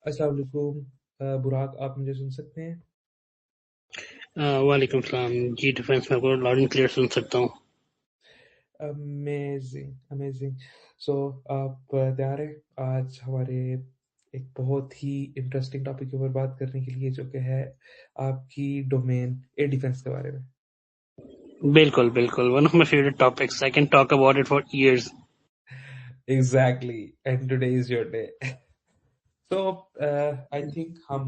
السلام علیکم براق، آپ مجھے سن سکتے ہیں؟ وعلیکم السلام جی، ڈیفینس میں آپ کو لاؤڈ اینڈ کلیئر سن سکتا ہوں. Amazing amazing. سو آپ تیار ہیں آج ہمارے ایک بہت ہی انٹرسٹنگ ٹاپک کے اوپر بات کرنے کے لیے، جو کہ ہے آپ کی ڈومین ایئر ڈیفense کے بارے میں؟ بالکل بالکل، one of my favourite topics. I can talk about it for years. Exactly, and today is your day. So I think ہم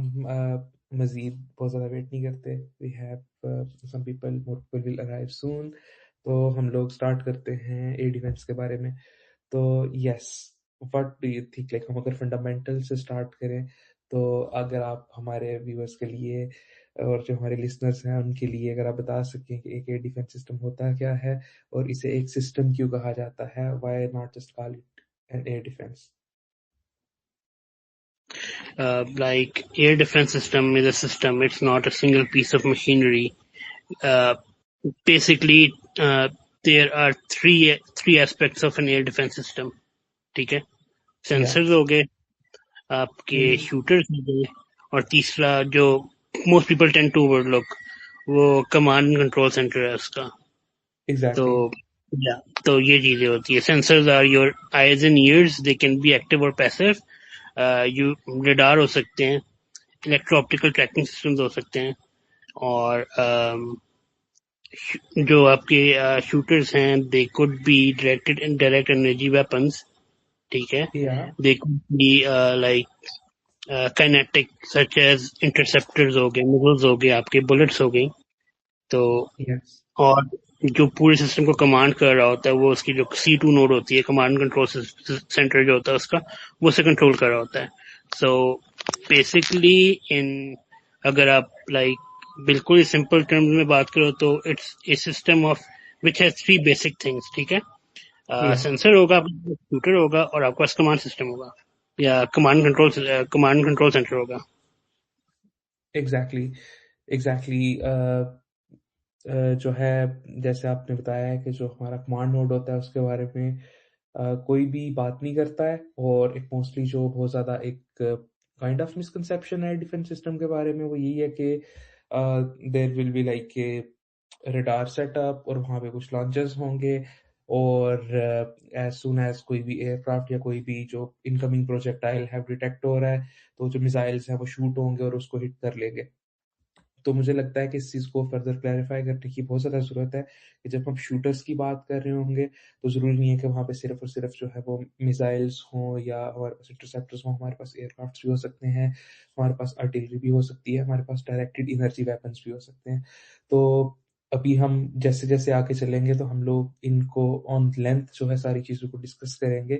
مزید بہت زیادہ ویٹ نہیں کرتے. We have some people, more people will arrive soon. تو ہم لوگ start کرتے ہیں ایئر ڈیفense کے بارے میں. تو yes, what do you think, like ہم اگر فنڈامنٹل سے اسٹارٹ کریں تو اگر آپ ہمارے ویورس کے لیے اور جو ہمارے لسنرس ہیں ان کے لیے اگر آپ بتا سکیں کہ ایک ایئر ڈیفense سسٹم ہوتا کیا ہے اور اسے ایک سسٹم کیوں کہا جاتا ہے، why not just call it an air defence? Like air defense system is a system. It's not a single piece of machinery. Basically, there are three aspects of an air defense system. ٹھیک ہے، censors ہو گئے، آپ کے shooters ہو گئے، اور تیسرا جو most people tend to overlook لک، وہ کمانڈ اینڈ کنٹرول سینٹر ہے اس کا. تو تو یہ چیزیں ہوتی ہے. Sensors are your eyes and ears, they can be active اور پیسو. ریڈار ہو سکتے ہیں، الیکٹرو آپٹیکل ٹریکنگ سسٹمز ہو سکتے ہیں، اور جو آپ کے شوٹرز ہیں they could be directed direct energy weapons. ٹھیک ہے، they could be like kinetic such as interceptors ہو گئے، میزلز ہو گئے، آپ کے بلٹس ہو گئی. تو اور جو پورے سسٹم کو کمانڈ کر رہا ہوتا ہے وہ اس کی جو C2 نوڈ ہوتی ہے، کمانڈ کنٹرول سینٹر جو ہوتا ہے اس کا، وہ اسے کنٹرول کر رہا ہوتا ہے. سو بیسکلی اگر آپ لائک بالکل سمپل ٹرمز میں بات کرو تو it's a system of which has 3 basic things. ٹھیک ہے، سینسر ہوگا، آپ کا کمپیوٹر ہوگا، اور آپ کا کمانڈ سسٹم ہوگا یا کمانڈ کنٹرول سینٹر ہوگا. ایگزیکٹلی جو ہے جیسے آپ نے بتایا ہے کہ جو ہمارا کمانڈ نوڈ ہوتا ہے اس کے بارے میں کوئی بھی بات نہیں کرتا ہے، اور ایک موسٹلی جو بہت زیادہ ایک کائنڈ آف مسکنسیپشن ہے ڈیفنس سسٹم کے بارے میں، وہ یہی ہے کہ there will be like a radar set up, اور وہاں پہ کچھ لانچرز ہوں گے، اور ایز سون ایز کوئی بھی ایئر کرافٹ یا کوئی بھی جو انکمنگ پروجیکٹائل ہے ڈیٹیکٹ ہو رہا ہے تو جو میزائلز ہیں وہ شوٹ ہوں گے اور اس کو ہٹ کر لیں گے. تو مجھے لگتا ہے کہ اس چیز کو فردر کلیریفائی کرنے کی بہت زیادہ ضرورت ہے کہ جب ہم شوٹرز کی بات کر رہے ہوں گے تو ضروری نہیں ہے کہ وہاں پہ صرف اور صرف جو ہے وہ میزائلز ہوں یا ہمارے پاس انٹرسیپٹرز ہوں. ہمارے پاس ایئر کرافٹس بھی ہو سکتے ہیں، ہمارے پاس آرٹلری بھی ہو سکتی ہے، ہمارے پاس ڈائریکٹڈ انرجی ویپنس بھی ہو سکتے ہیں. تو ابھی ہم جیسے جیسے آگے چلیں گے تو ہم لوگ ان کو آن لینتھ جو ہے ساری چیزوں کو ڈسکس کریں گے.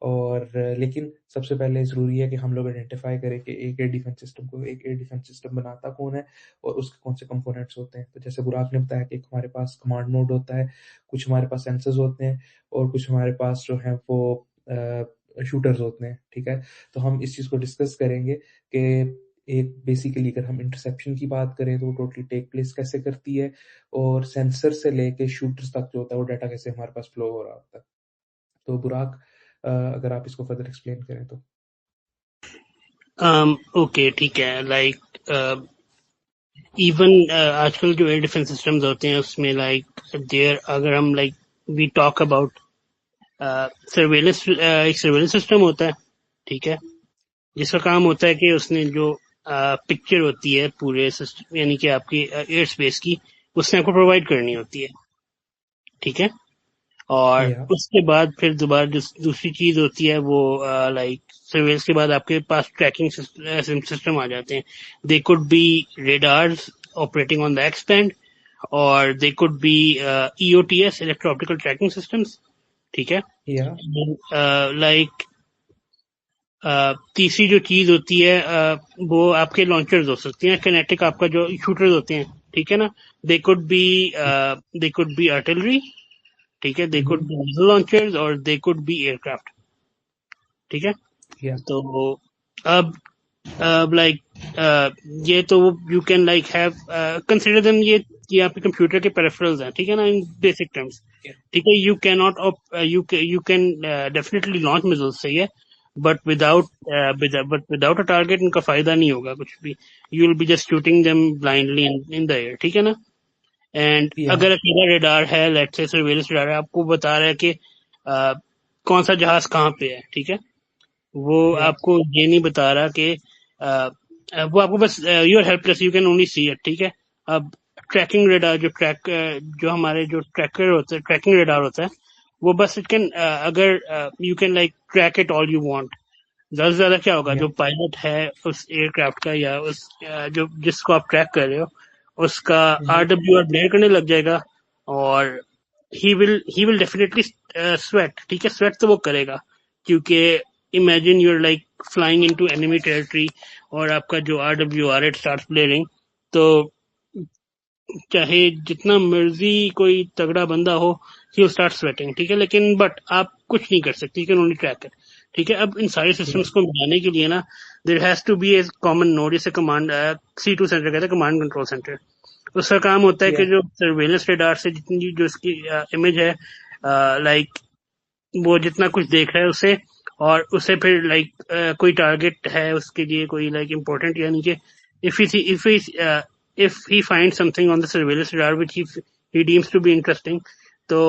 اور لیکن سب سے پہلے ضروری ہے کہ ہم لوگ آئیڈینٹیفائی کریں کہ ایک ایئر ڈیفنس سسٹم کو ایک ایئر ڈیفنس سسٹم بناتا کون ہے اور اس کے کون سے کمپوننٹس ہوتے ہیں. تو جیسے براق نے بتایا کہ ہمارے پاس کمانڈ نوڈ ہوتا ہے، کچھ ہمارے پاس سینسرز ہوتے ہیں، اور کچھ ہمارے پاس جو ہیں وہ شوٹرز ہوتے ہیں. ٹھیک ہے، تو ہم اس چیز کو ڈسکس کریں گے کہ ایک بیسیکلی اگر ہم انٹرسیپشن کی بات کریں تو وہ ٹوٹلی ٹیک پلیس کیسے کرتی ہے، اور سینسر سے لے کے شوٹرز تک جو ہوتا ہے وہ ڈیٹا کیسے ہمارے پاس فلو ہو رہا ہوتا ہے. تو براق اگر آپ اس کو فردر ایکسپلین کریں تو. اوکے ٹھیک ہے، لائک ایون آج کل جو ایئر ڈیفنس سسٹمز ہوتے ہیں اس میں لائک دیر اگر ہم like we talk about surveillance, ایک سرویلنس سسٹم ہوتا ہے. ٹھیک ہے، جس کا کام ہوتا ہے کہ اس نے جو پکچر ہوتی ہے پورے سسٹم یعنی کہ آپ کی ایئر اسپیس کی، اس نے آپ کو پرووائڈ کرنی ہوتی ہے. ٹھیک ہے، اور اس کے بعد پھر دوبارہ دوسری چیز ہوتی ہے وہ لائک سرویلنس کے بعد آپ کے پاس ٹریکنگ سسٹم آ جاتے ہیں. They could be radars operating on the X band, اور they could be EOTS electro optical tracking systems. ٹھیک ہے، لائک تیسری جو چیز ہوتی ہے وہ آپ کے لانچرز ہو سکتے ہیں، کینیٹک آپ کا جو شوٹرز ہوتے ہیں. ٹھیک ہے نا، دے کوڈ بی آرٹلری. ٹھیک ہے، they could be missile launchers اور دے کوڈ بی ایئر کرافٹ. ٹھیک ہے، تو اب لائک یہ تو you can like have consider them, یہ آپ کے کمپیوٹر کے پیریفرلز ہیں. ٹھیک ہے نا، ان بیسک ٹرمز. ٹھیک ہے، you can not you can definitely launch missile, صحیح ہے، بٹ وداؤٹ اے ٹارگیٹ ان کا فائدہ نہیں ہوگا کچھ بھی. You will be just shooting them blindly in the air, ٹھیک ہے نا. And Yeah. اگر اکیلا ریڈار ہے, لیٹ سے سرویلنس ریڈار ہے, آپ کو بتا رہا ہے کہ کون سا جہاز کہاں پہ ہے, ٹھیک ہے, وہ Yeah. آپ کو یہ نہیں بتا رہا کہ وہ آپ کو بس you are helpless, you can only see it, ٹھیک ہے. اب ٹریکنگ ریڈار جو ہمارے جو ٹریکر ہوتا ہے, ٹریکنگ ریڈار ہوتا ہے, وہ بس اٹ کین اگر you can like track it all you want. زیادہ سے زیادہ کیا ہوگا, Yeah. جو پائلٹ ہے اس ایئر کرافٹ کا یا اس جو جس کو آپ ٹریک کر رہے ہو, اس کا Mhm. RWR بلیئر کرنے لگ جائے گا, اور he will definitely sweat, ٹھیک ہے. سویٹ تو وہ کرے گا, کیونکہ imagine you're like flying into enemy territory اور آپ کا جو RWR it starts blaring, تو چاہے جتنا مرضی کوئی تگڑا بندہ ہو, he will start sweating, ٹھیک ہے. لیکن بٹ آپ کچھ نہیں کر سکتے, you can only track it, ٹھیک ہے. اب ان سارے Yeah. سسٹمس کو ملانے کے لیے نا, there has to be a common node, جسے کمانڈ C2 سینٹر کہتے ہیں, کمانڈ کنٹرول سینٹر. اس کا کام ہوتا ہے کہ Yeah. جو سرویلنس ریڈار سے جتنی جو اس کی امیج ہے, لائک وہ جتنا کچھ دیکھ رہا ہے اسے, اور اسے پھر لائک کوئی ٹارگیٹ ہے اس کے لیے کوئی لائک امپورٹنٹ, یعنی کہ if he finds something on the surveillance radar which he deems to be interesting, تو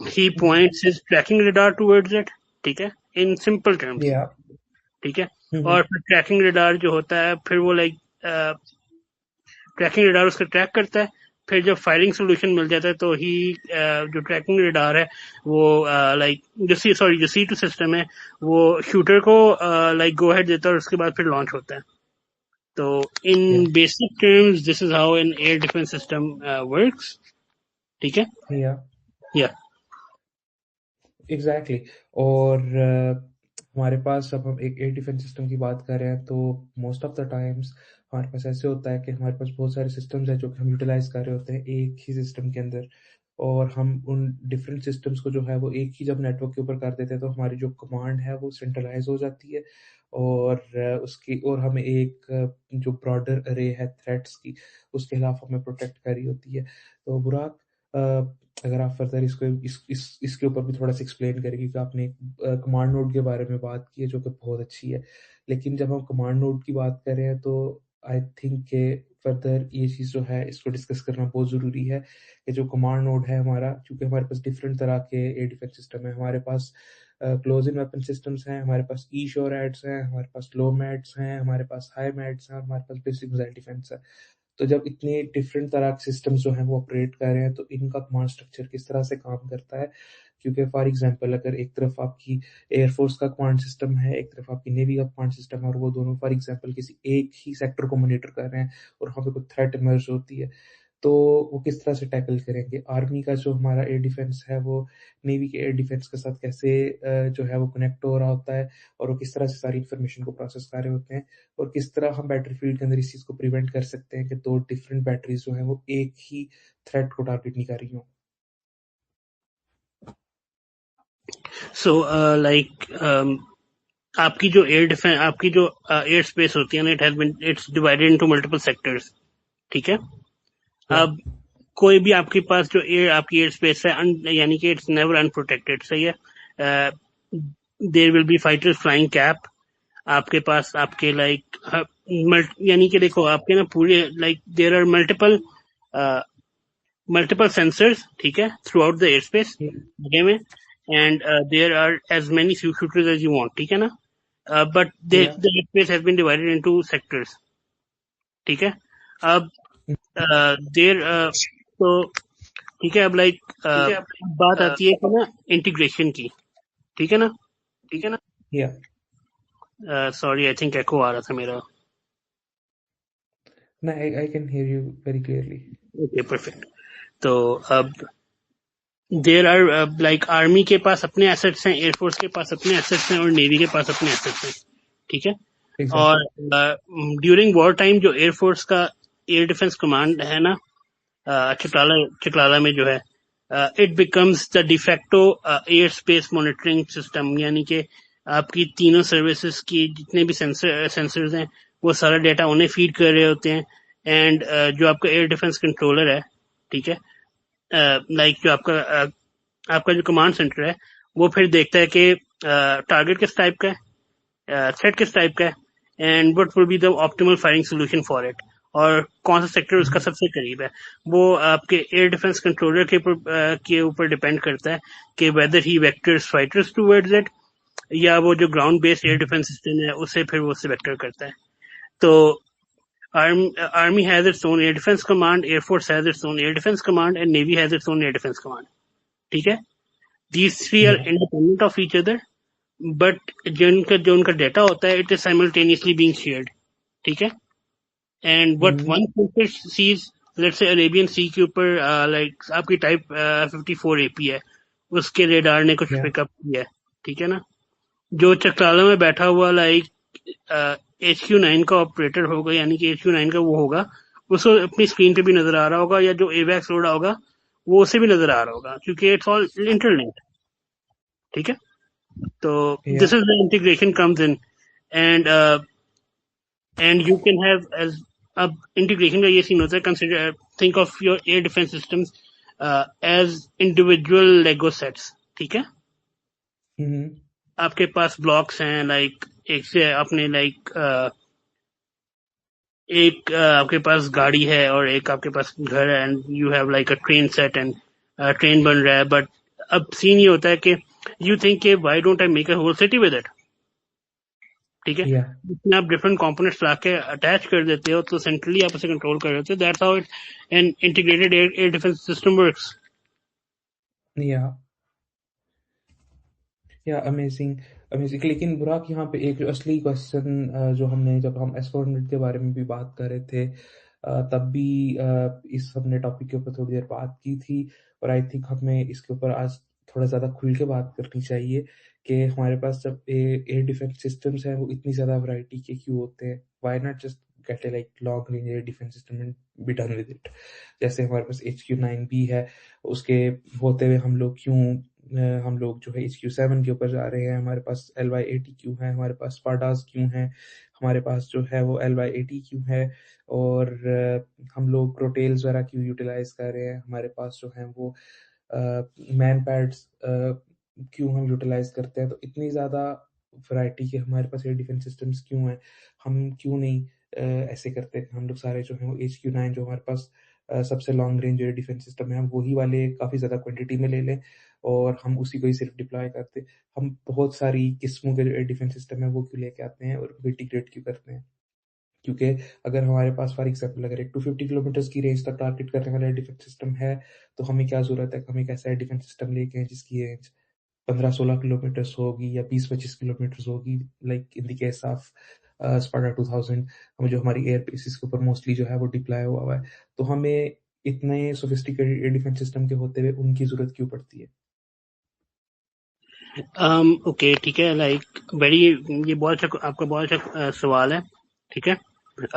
he points his tracking radar towards it, ٹھیک ہے, in simple terms, Yeah. ٹھیک ہے. Mhm. اور پھر ٹریکنگ ریڈار جو ہوتا ہے, پھر وہ لائک ٹریکنگ ریڈار اس کا ٹریک کرتا ہے. پھر جب فائرنگ سولوشن مل جاتا ہے تو ہی جو ٹریکنگ ریڈار ہے وہ لائک جو C2 سسٹم ہے وہ شوٹر کو لائک گو ہیڈ دیتا ہے, اور اس کے بعد پھر لانچ ہوتا ہے. تو ان Yeah. Basic terms this is how an year defence system works, ٹھیک ہے. Yeah. یا ایگزیکٹلی. اور ہمارے پاس اب ہم ایک ایئر ڈیفینس سسٹم کی بات کر رہے ہیں تو موسٹ آف دا ٹائمس ہمارے پاس ایسے ہوتا ہے کہ ہمارے پاس بہت سارے سسٹمز ہیں جو کہ ہم یوٹیلائز کر رہے ہوتے ہیں ایک ہی سسٹم کے اندر, اور ہم ان ڈفرینٹ سسٹمز کو جو ہے وہ ایک ہی جب نیٹ ورک کے اوپر کر دیتے ہیں تو ہماری جو کمانڈ ہے وہ سینٹرلائز ہو جاتی ہے, اور اس کی اور ہمیں ایک جو براڈر ارے ہے تھریٹس کی اس کے خلاف ہمیں پروٹیکٹ کری ہوتی ہے. تو براق, اگر آپ فردر اس کو اس کے اوپر بھی تھوڑا سا ایکسپلین کریں, کیونکہ آپ نے کمانڈ نوڈ کے بارے میں بات کی ہے جو کہ بہت اچھی ہے, لیکن جب ہم کمانڈ نوڈ کی بات کر رہے ہیں تو آئی تھنک کہ فردر یہ چیز جو ہے اس کو ڈسکس کرنا بہت ضروری ہے کہ جو کمانڈ نوڈ ہے ہمارا, کیونکہ ہمارے پاس ڈفرینٹ طرح کے ایئر ڈیفینس سسٹم ہیں. ہمارے پاس کلوز ان ویپن سسٹمس ہیں, ہمارے پاس ای شور ایڈس ہیں, ہمارے پاس لو میٹس ہیں, ہمارے پاس ہائی میٹس ہیں, اور ہمارے پاس بیسک میزائل ڈیفینس ہے. تو جب اتنے ڈفرینٹ طرح کے سسٹمز جو ہیں وہ آپریٹ کر رہے ہیں تو ان کا کمانڈ اسٹرکچر کس طرح سے کام کرتا ہے, کیونکہ فار ایگزامپل اگر ایک طرف آپ کی ایئر فورس کا کمانڈ سسٹم ہے, ایک طرف آپ کی نیوی کا کمانڈ سسٹم ہے, اور وہ دونوں فار ایگزامپل کسی ایک ہی سیکٹر کو مانیٹر کر رہے ہیں اور وہاں پہ کوئی تھریٹ ایمرج ہوتی ہے, تو وہ کس طرح سے ٹیکل کریں گے. آرمی کا جو ہمارا ایئر ڈیفینس ہے وہ نیوی کے ایئر ڈیفینس کے ساتھ کیسے جو ہے وہ کنیکٹ ہو رہا ہوتا ہے, اور وہ کس طرح سے ساری انفارمیشن کو پروسیس کر رہے ہوتے ہیں, اور کس طرح ہم بیٹری فیلڈ کے اندر اس چیز کو پریونٹ کر سکتے ہیں کہ دو ڈفرینٹ بیٹریز جو ہیں وہ ایک ہی تھریٹ کو ٹارگیٹ نہیں کر رہی ہوں. سو لائک آپ کی جو ایئر ڈیفینس, آپ کی جو ایئر اسپیس ہوتی ہے نا, it's divided into multiple sectors, ٹھیک ہے. اب کوئی بھی آپ کے پاس جو آپ کی ایئر اسپیس ہے, یعنی کہ اٹس نیور انپروٹیکٹڈ, صحیح ہے. There will be fighters flying CAP, آپ کے پاس آپ کے لائک یعنی کہ دیکھو آپ کے نا پورے like there are multiple sensors, ٹھیک ہے, throughout the airspace لگے میں, and there are as many shooters as you want, ٹھیک ہے نا. But the airspace has been divided into sectors, ٹھیک ہے. اب تو ٹھیک ہے, اب لائک بات آتی ہے کہ نا انٹیگریشن کی, ٹھیک ہے نا, ٹھیک ہے نا. سوری آئی تھنک ایکو آ رہا تھا میرا. No, I can hear you very clearly. Okay, perfect. تو اب دیر آر لائک آرمی کے پاس اپنے ایسٹس ہیں, ایئر فورس کے پاس اپنے ایسٹس ہیں, اور نیوی کے پاس اپنے ایسٹس ہیں, ٹھیک ہے. اور ڈیورنگ وار ٹائم جو ایئر فورس کا ایئر ڈیفینس کمانڈ ہے نا, چکلالا میں جو ہے, it becomes the de facto air space monitoring system, یعنی کہ آپ کی تینوں سروسز کی جتنے بھی سینسرز ہیں وہ سارا ڈیٹا انہیں فیڈ کر رہے ہوتے ہیں. اینڈ جو آپ کا ایئر ڈیفینس کنٹرولر ہے, ٹھیک ہے, لائک جو آپ کا جو کمانڈ سینٹر ہے وہ پھر دیکھتا ہے کہ ٹارگیٹ کس ٹائپ کا ہے, تھریٹ کس ٹائپ کا ہے and what will be the optimal firing solution for it, اور کون سا سیکٹر اس کا سب سے قریب ہے. وہ آپ کے ایئر ڈیفینس کنٹرولر کے اوپر ڈیپینڈ کرتا ہے کہ whether he vectors fighters towards it, یا وہ جو ground based year defence system ہے اسے پھر وہ اس سے ویکٹر کرتا ہے. تو Army has its own air defense command, Air Force has its own air defense command, and Navy has its own air defense command. ٹھیک ہے, these three are Yeah. independent of each other, but جو ان کا data ہوتا ہے it is simultaneously being shared. ٹھیک ہے, and what one filter sees, let's say Arabian Sea کے اوپر like آپ کی ٹائپ 54 AP ہے, اس کے ریڈار نے کچھ Yeah. پک اپ کیا ہے. ٹھیک ہے نا, جو چکرالہ میں بیٹھا ہوا لائک HQ9 کا آپریٹر ہوگا, یعنی کہ HQ9 کا وہ ہوگا, اس کو اپنی اسکرین پہ بھی نظر آ رہا ہوگا, یا جو ایویکس روڈ ہوگا وہ اسے بھی نظر آ رہا ہوگا, کیونکہ اٹس آل انٹر لنکڈ. ٹھیک ہے, تو this is integration comes in, and you can have as, اب انٹیگریشن کا یہ سین ہوتا ہے, consider think of your air defence systems as individual Lego sets. ٹھیک ہے, آپ کے پاس بلاکس ہیں, لائک ایک سے آپ نے لائک ایک آپ کے پاس گاڑی ہے اور ایک آپ کے پاس گھر ہے, and you have like a train set and train بن رہا ہے. بٹ اب سین یہ ہوتا ہے کہ یو تھنک کہ why don't I make a whole city with it. ٹھیک ہے, Yeah. اس میں آپ ڈفرنٹ کمپونیٹس لا کے اٹیچ کر دیتے ہو, تو سینٹرلی آپ اسے کنٹرول کر دیتے ہو. That's how it an integrated air defence system works. Yeah. Yeah, amazing. لیکن براک یہاں پہ ایک جو اصلی کوشچن جو ہم نے, جب ہم S-400 کے بارے میں بھی بات کر رہے تھے تب بھی اس ہم نے ٹاپک کے اوپر تھوڑی دیر بات کی تھی, اور آئی تھنک ہمیں اس کے اوپر آج تھوڑا زیادہ کھل کے بات کرنی چاہیے کہ ہمارے پاس جب ایئر ڈیفینس سسٹمز ہیں وہ اتنی زیادہ ورائٹی کے کیوں ہوتے ہیں. Why not just get a like long range air defence system and be done with it. جیسے ہمارے پاس HQ9 بھی ہے, اس کے ہوتے ہوئے ہم لوگ جو ہے HQ7 کے اوپر جا رہے ہیں. ہمارے پاس LY-80 کیوں ہے, ہمارے پاس اسپارٹاز کیوں ہیں, ہمارے پاس جو ہے وہ LY-80 کیوں ہے, اور ہم لوگ پروٹیلز وغیرہ کیوں یوٹیلائز کر رہے ہیں, ہمارے پاس جو ہیں وہ مین پیڈز کیوں ہم یوٹیلائز کرتے ہیں. تو اتنی زیادہ ورائٹی کے ہمارے پاس ایئر ڈیفینس سسٹمز کیوں ہیں. ہم کیوں نہیں ایسے کرتے کہ ہم لوگ سارے جو ہیں وہ HQ9 جو ہمارے پاس سب سے long range air defence system ہے, ہم وہی والے کافی زیادہ کوانٹٹی میں لے لیں اور ہم اسی کو ہی صرف ڈپلوائے کرتے. ہم بہت ساری قسموں کے جو ایئر ڈیفینس سسٹم ہے وہ کیوں لے کے آتے ہیں اور انٹیگریٹ کیوں کرتے ہیں. کیونکہ اگر ہمارے پاس فار ایگزامپل اگر ایک 250 کلومیٹرز کی رینج تک ٹارگیٹ کرنے والا ایئر ڈیفینس سسٹم ہے, تو ہمیں کیا ضرورت ہے کہ ہم ایک ایسا ایئر ڈیفینس سسٹم لے کے جس کی رینج 15-16 کلومیٹرز ہوگی یا 20-25 کلومیٹرز ہوگی, like in the case of Sparta 2000 ہم جو ہماری ایئر بیسز کے اوپر موسٹلی جو ہے وہ ڈپلائی ہوا ہے. تو ہمیں اتنے سوفسٹیکیٹڈ ایئر ڈیفینس سسٹم کے ہوتے ہوئے ان کی ضرورت کیوں پڑتی ہے؟ اوکے, ٹھیک ہے, لائک ویری, یہ بہت اچھا, آپ کا بہت اچھا سوال ہے. ٹھیک ہے,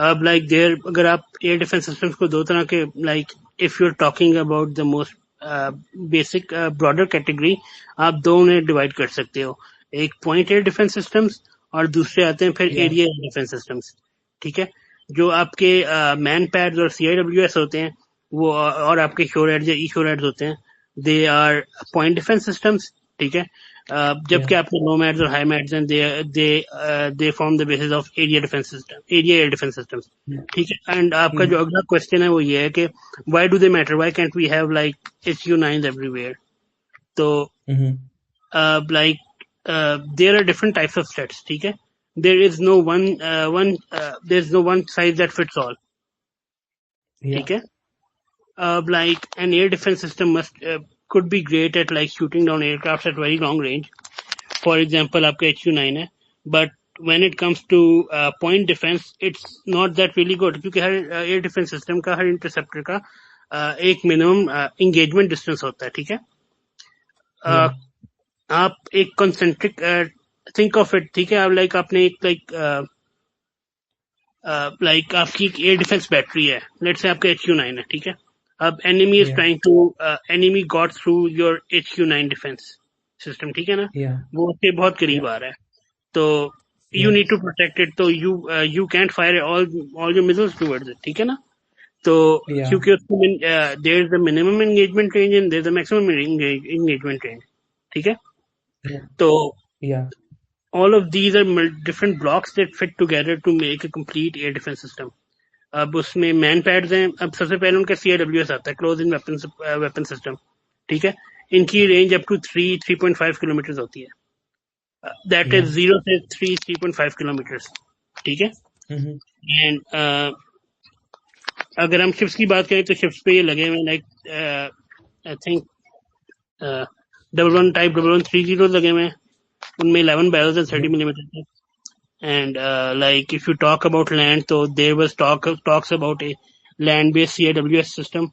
اب لائک دیر, اگر آپ ایئر ڈیفینس سسٹمس کو دو طرح کے, like if you are talking about the most basic broader category, آپ دو میں ڈیوائڈ کر سکتے ہو, ایک پوائنٹ ایئر ڈیفینس سسٹمس اور دوسرے آتے ہیں پھر ایریا ایئر ڈیفینس سسٹمس. ٹھیک ہے, جو آپ کے مین پیڈز اور CIWS ہوتے ہیں وہ, اور آپ کے شوریڈز یا ای شوریڈز ہوتے ہیں, they are point defence systems. ٹھیک ہے, جبکہ آپ کے لو میڈز اور ہائی میڈز ہیں, they form the basis of area defence system, area air defence systems. ٹھیک ہے, اینڈ آپ کا جو اگلا کوشچن ہے وہ یہ ہے کہ why do they matter, why can't we have like HQ9 everywhere. تو like there are different types of sets. ٹھیک ہے, there is no one size that fits all. ٹھیک ہے, like an air defense system could be great at like shooting down aircrafts at very long range. For example, آپ کا HQ9 ہے, but when it comes to point defense, it's not that really good, کیونکہ ہر air defense system کا, ہر interceptor کا ایک minimum engagement distance ہوتا ہے. ٹھیک ہے, آپ ایک concentric think of it. ٹھیک ہے, اب لائک آپ نے ایک لائک آپ کی ایک ایئر ڈیفینس بیٹری ہے, لیٹس سے آپ کا HQ9 ہے. ٹھیک ہے, اب enemy is trying to enemy got through your HQ9 defense system. ٹھیک ہے نا, وہ اس کے بہت قریب آ رہا ہے, تو you need to protect it, تو you can't fire all your missiles towards it. ٹھیک ہے نا, تو کیونکہ اس کو there is the minimum engagement range and there is the maximum engagement range. ٹھیک ہے, تو all of these are different blocks that fit together to make a complete air defense system. اب اس میں مین پیڈز ہیں. اب سب سے پہلے ان کا CIWS آتا ہے, کلوز ان ویپن سسٹم. ٹھیک ہے, ان کی range up to 3.5 kilometre ہوتی ہے. دیٹ از 0 سے 3.5 کلو میٹر. ٹھیک ہے. اینڈ اگر ہم شپس کی بات کریں تو شپس پہ یہ لگے ہوئے لائک آئی تھنک 11-Type 1130 لگے ہوئے ہیں. ان میں 11 بیرلز ہیں 30 ملی میٹر کے. And like if you talk about land, so there was talks about a land-based CIWS system.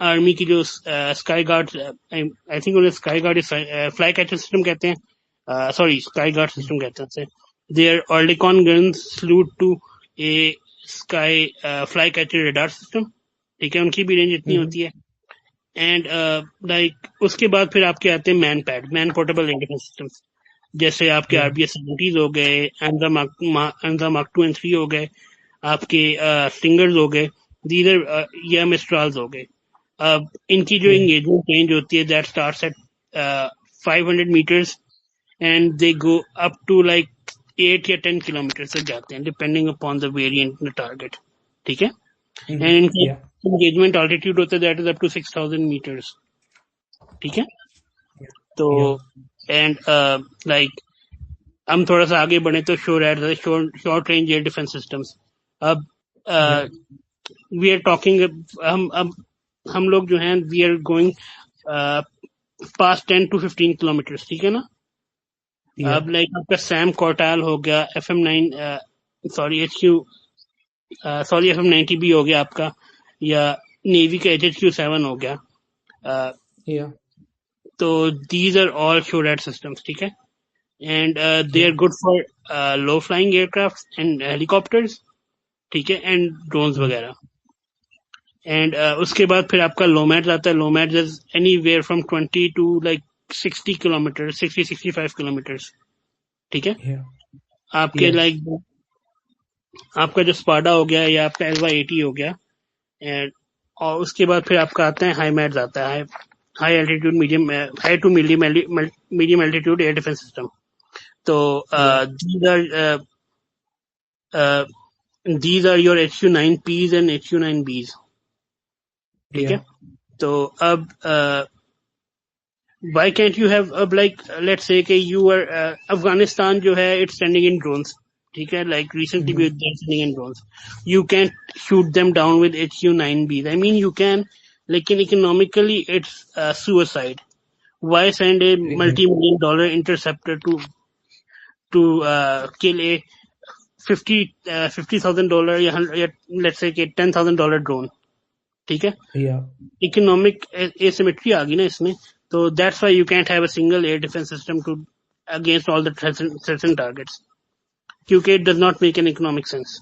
army کی جو sky guard, I think انہیں sky guard fly catcher system کہتے ہیں. Sorry, sky guard system کہتے ہیں. Their Oerlikon guns salute to a sky fly catcher radar system. ٹھیک ہے, ان کی بھی رینج اتنی ہوتی ہے. اینڈ لائک اس کے بعد پھر آپ کے آتے ہیں مین پیڈ, مین پورٹیبل ایئر ڈیفینس سسٹمس, جیسے آپ کے RBS-70 ہو گئے, انزا مارک 2 and 3 ہو گئے, آپ کے سٹنگرز ہو گئے, دیدر یا مسٹرالز ہو گئے. اب ان کی جو انگیجمنٹ رینج ہوتی ہے that starts at 500 metres and they go up to like 8 یا 10 کلومیٹر تک جاتے ہیں depending upon the variant target. ٹھیک ہے. اینڈ ان کی انگیجمنٹ آلٹیٹیوڈ ہوتا ہے that is up to 6000 metres. ٹھیک ہے. تو اینڈ لائک ہم تھوڑا سا آگے بڑھیں تو short range air defence systems. اب وی آر ٹاکنگ, ہم لوگ جو ہیں we are going past 10 to 15 kilometre. ٹھیک ہے نا. اب لائک آپ کا سیم کورٹال ہو گیا, FM90B ہو گیا آپ کا, یا نیوی کا HHQ-7 ہو گیا. تو these are all short systems. ٹھیک ہے. And they are good for low flying aircraft and helicopters. ٹھیک ہے. اینڈ ڈرونز وغیرہ. اینڈ اس کے بعد پھر آپ کا لومیڈ آتا ہے. LOMAD is anywhere from 20 to like 60 kilometre, 60-65 kilometre. ٹھیک ہے. آپ کے لائک آپ کا جو اسپاڈا ہو گیا یا آپ کا LY-80 ہو گیا. اور اس کے بعد پھر آپ کا آتا ہے ہائی میڈز آتا ہے, high altitude medium, high to medium altitude air defence system. تو these are your HQ-9Ps and HQ-9Bs. ٹھیک ہے. تو اب why can't you have like let's say کہ you are افغانستان جو ہے it's sending in drones. ٹھیک ہے. like recently we are sending in drones. You can't shoot them down with HQ-9Bs. I mean you can, لیکن economically it's suicide. Why send a multi-million-dollar interceptor to kill a $50,000 یا let's say کہ $10,000 drone. ٹھیک ہے. Economic asymmetry آ گئی نا اس میں. تو that's why you can't have a single air defense system to against all the threats and targets, کیونکہ it does not make an economic sense.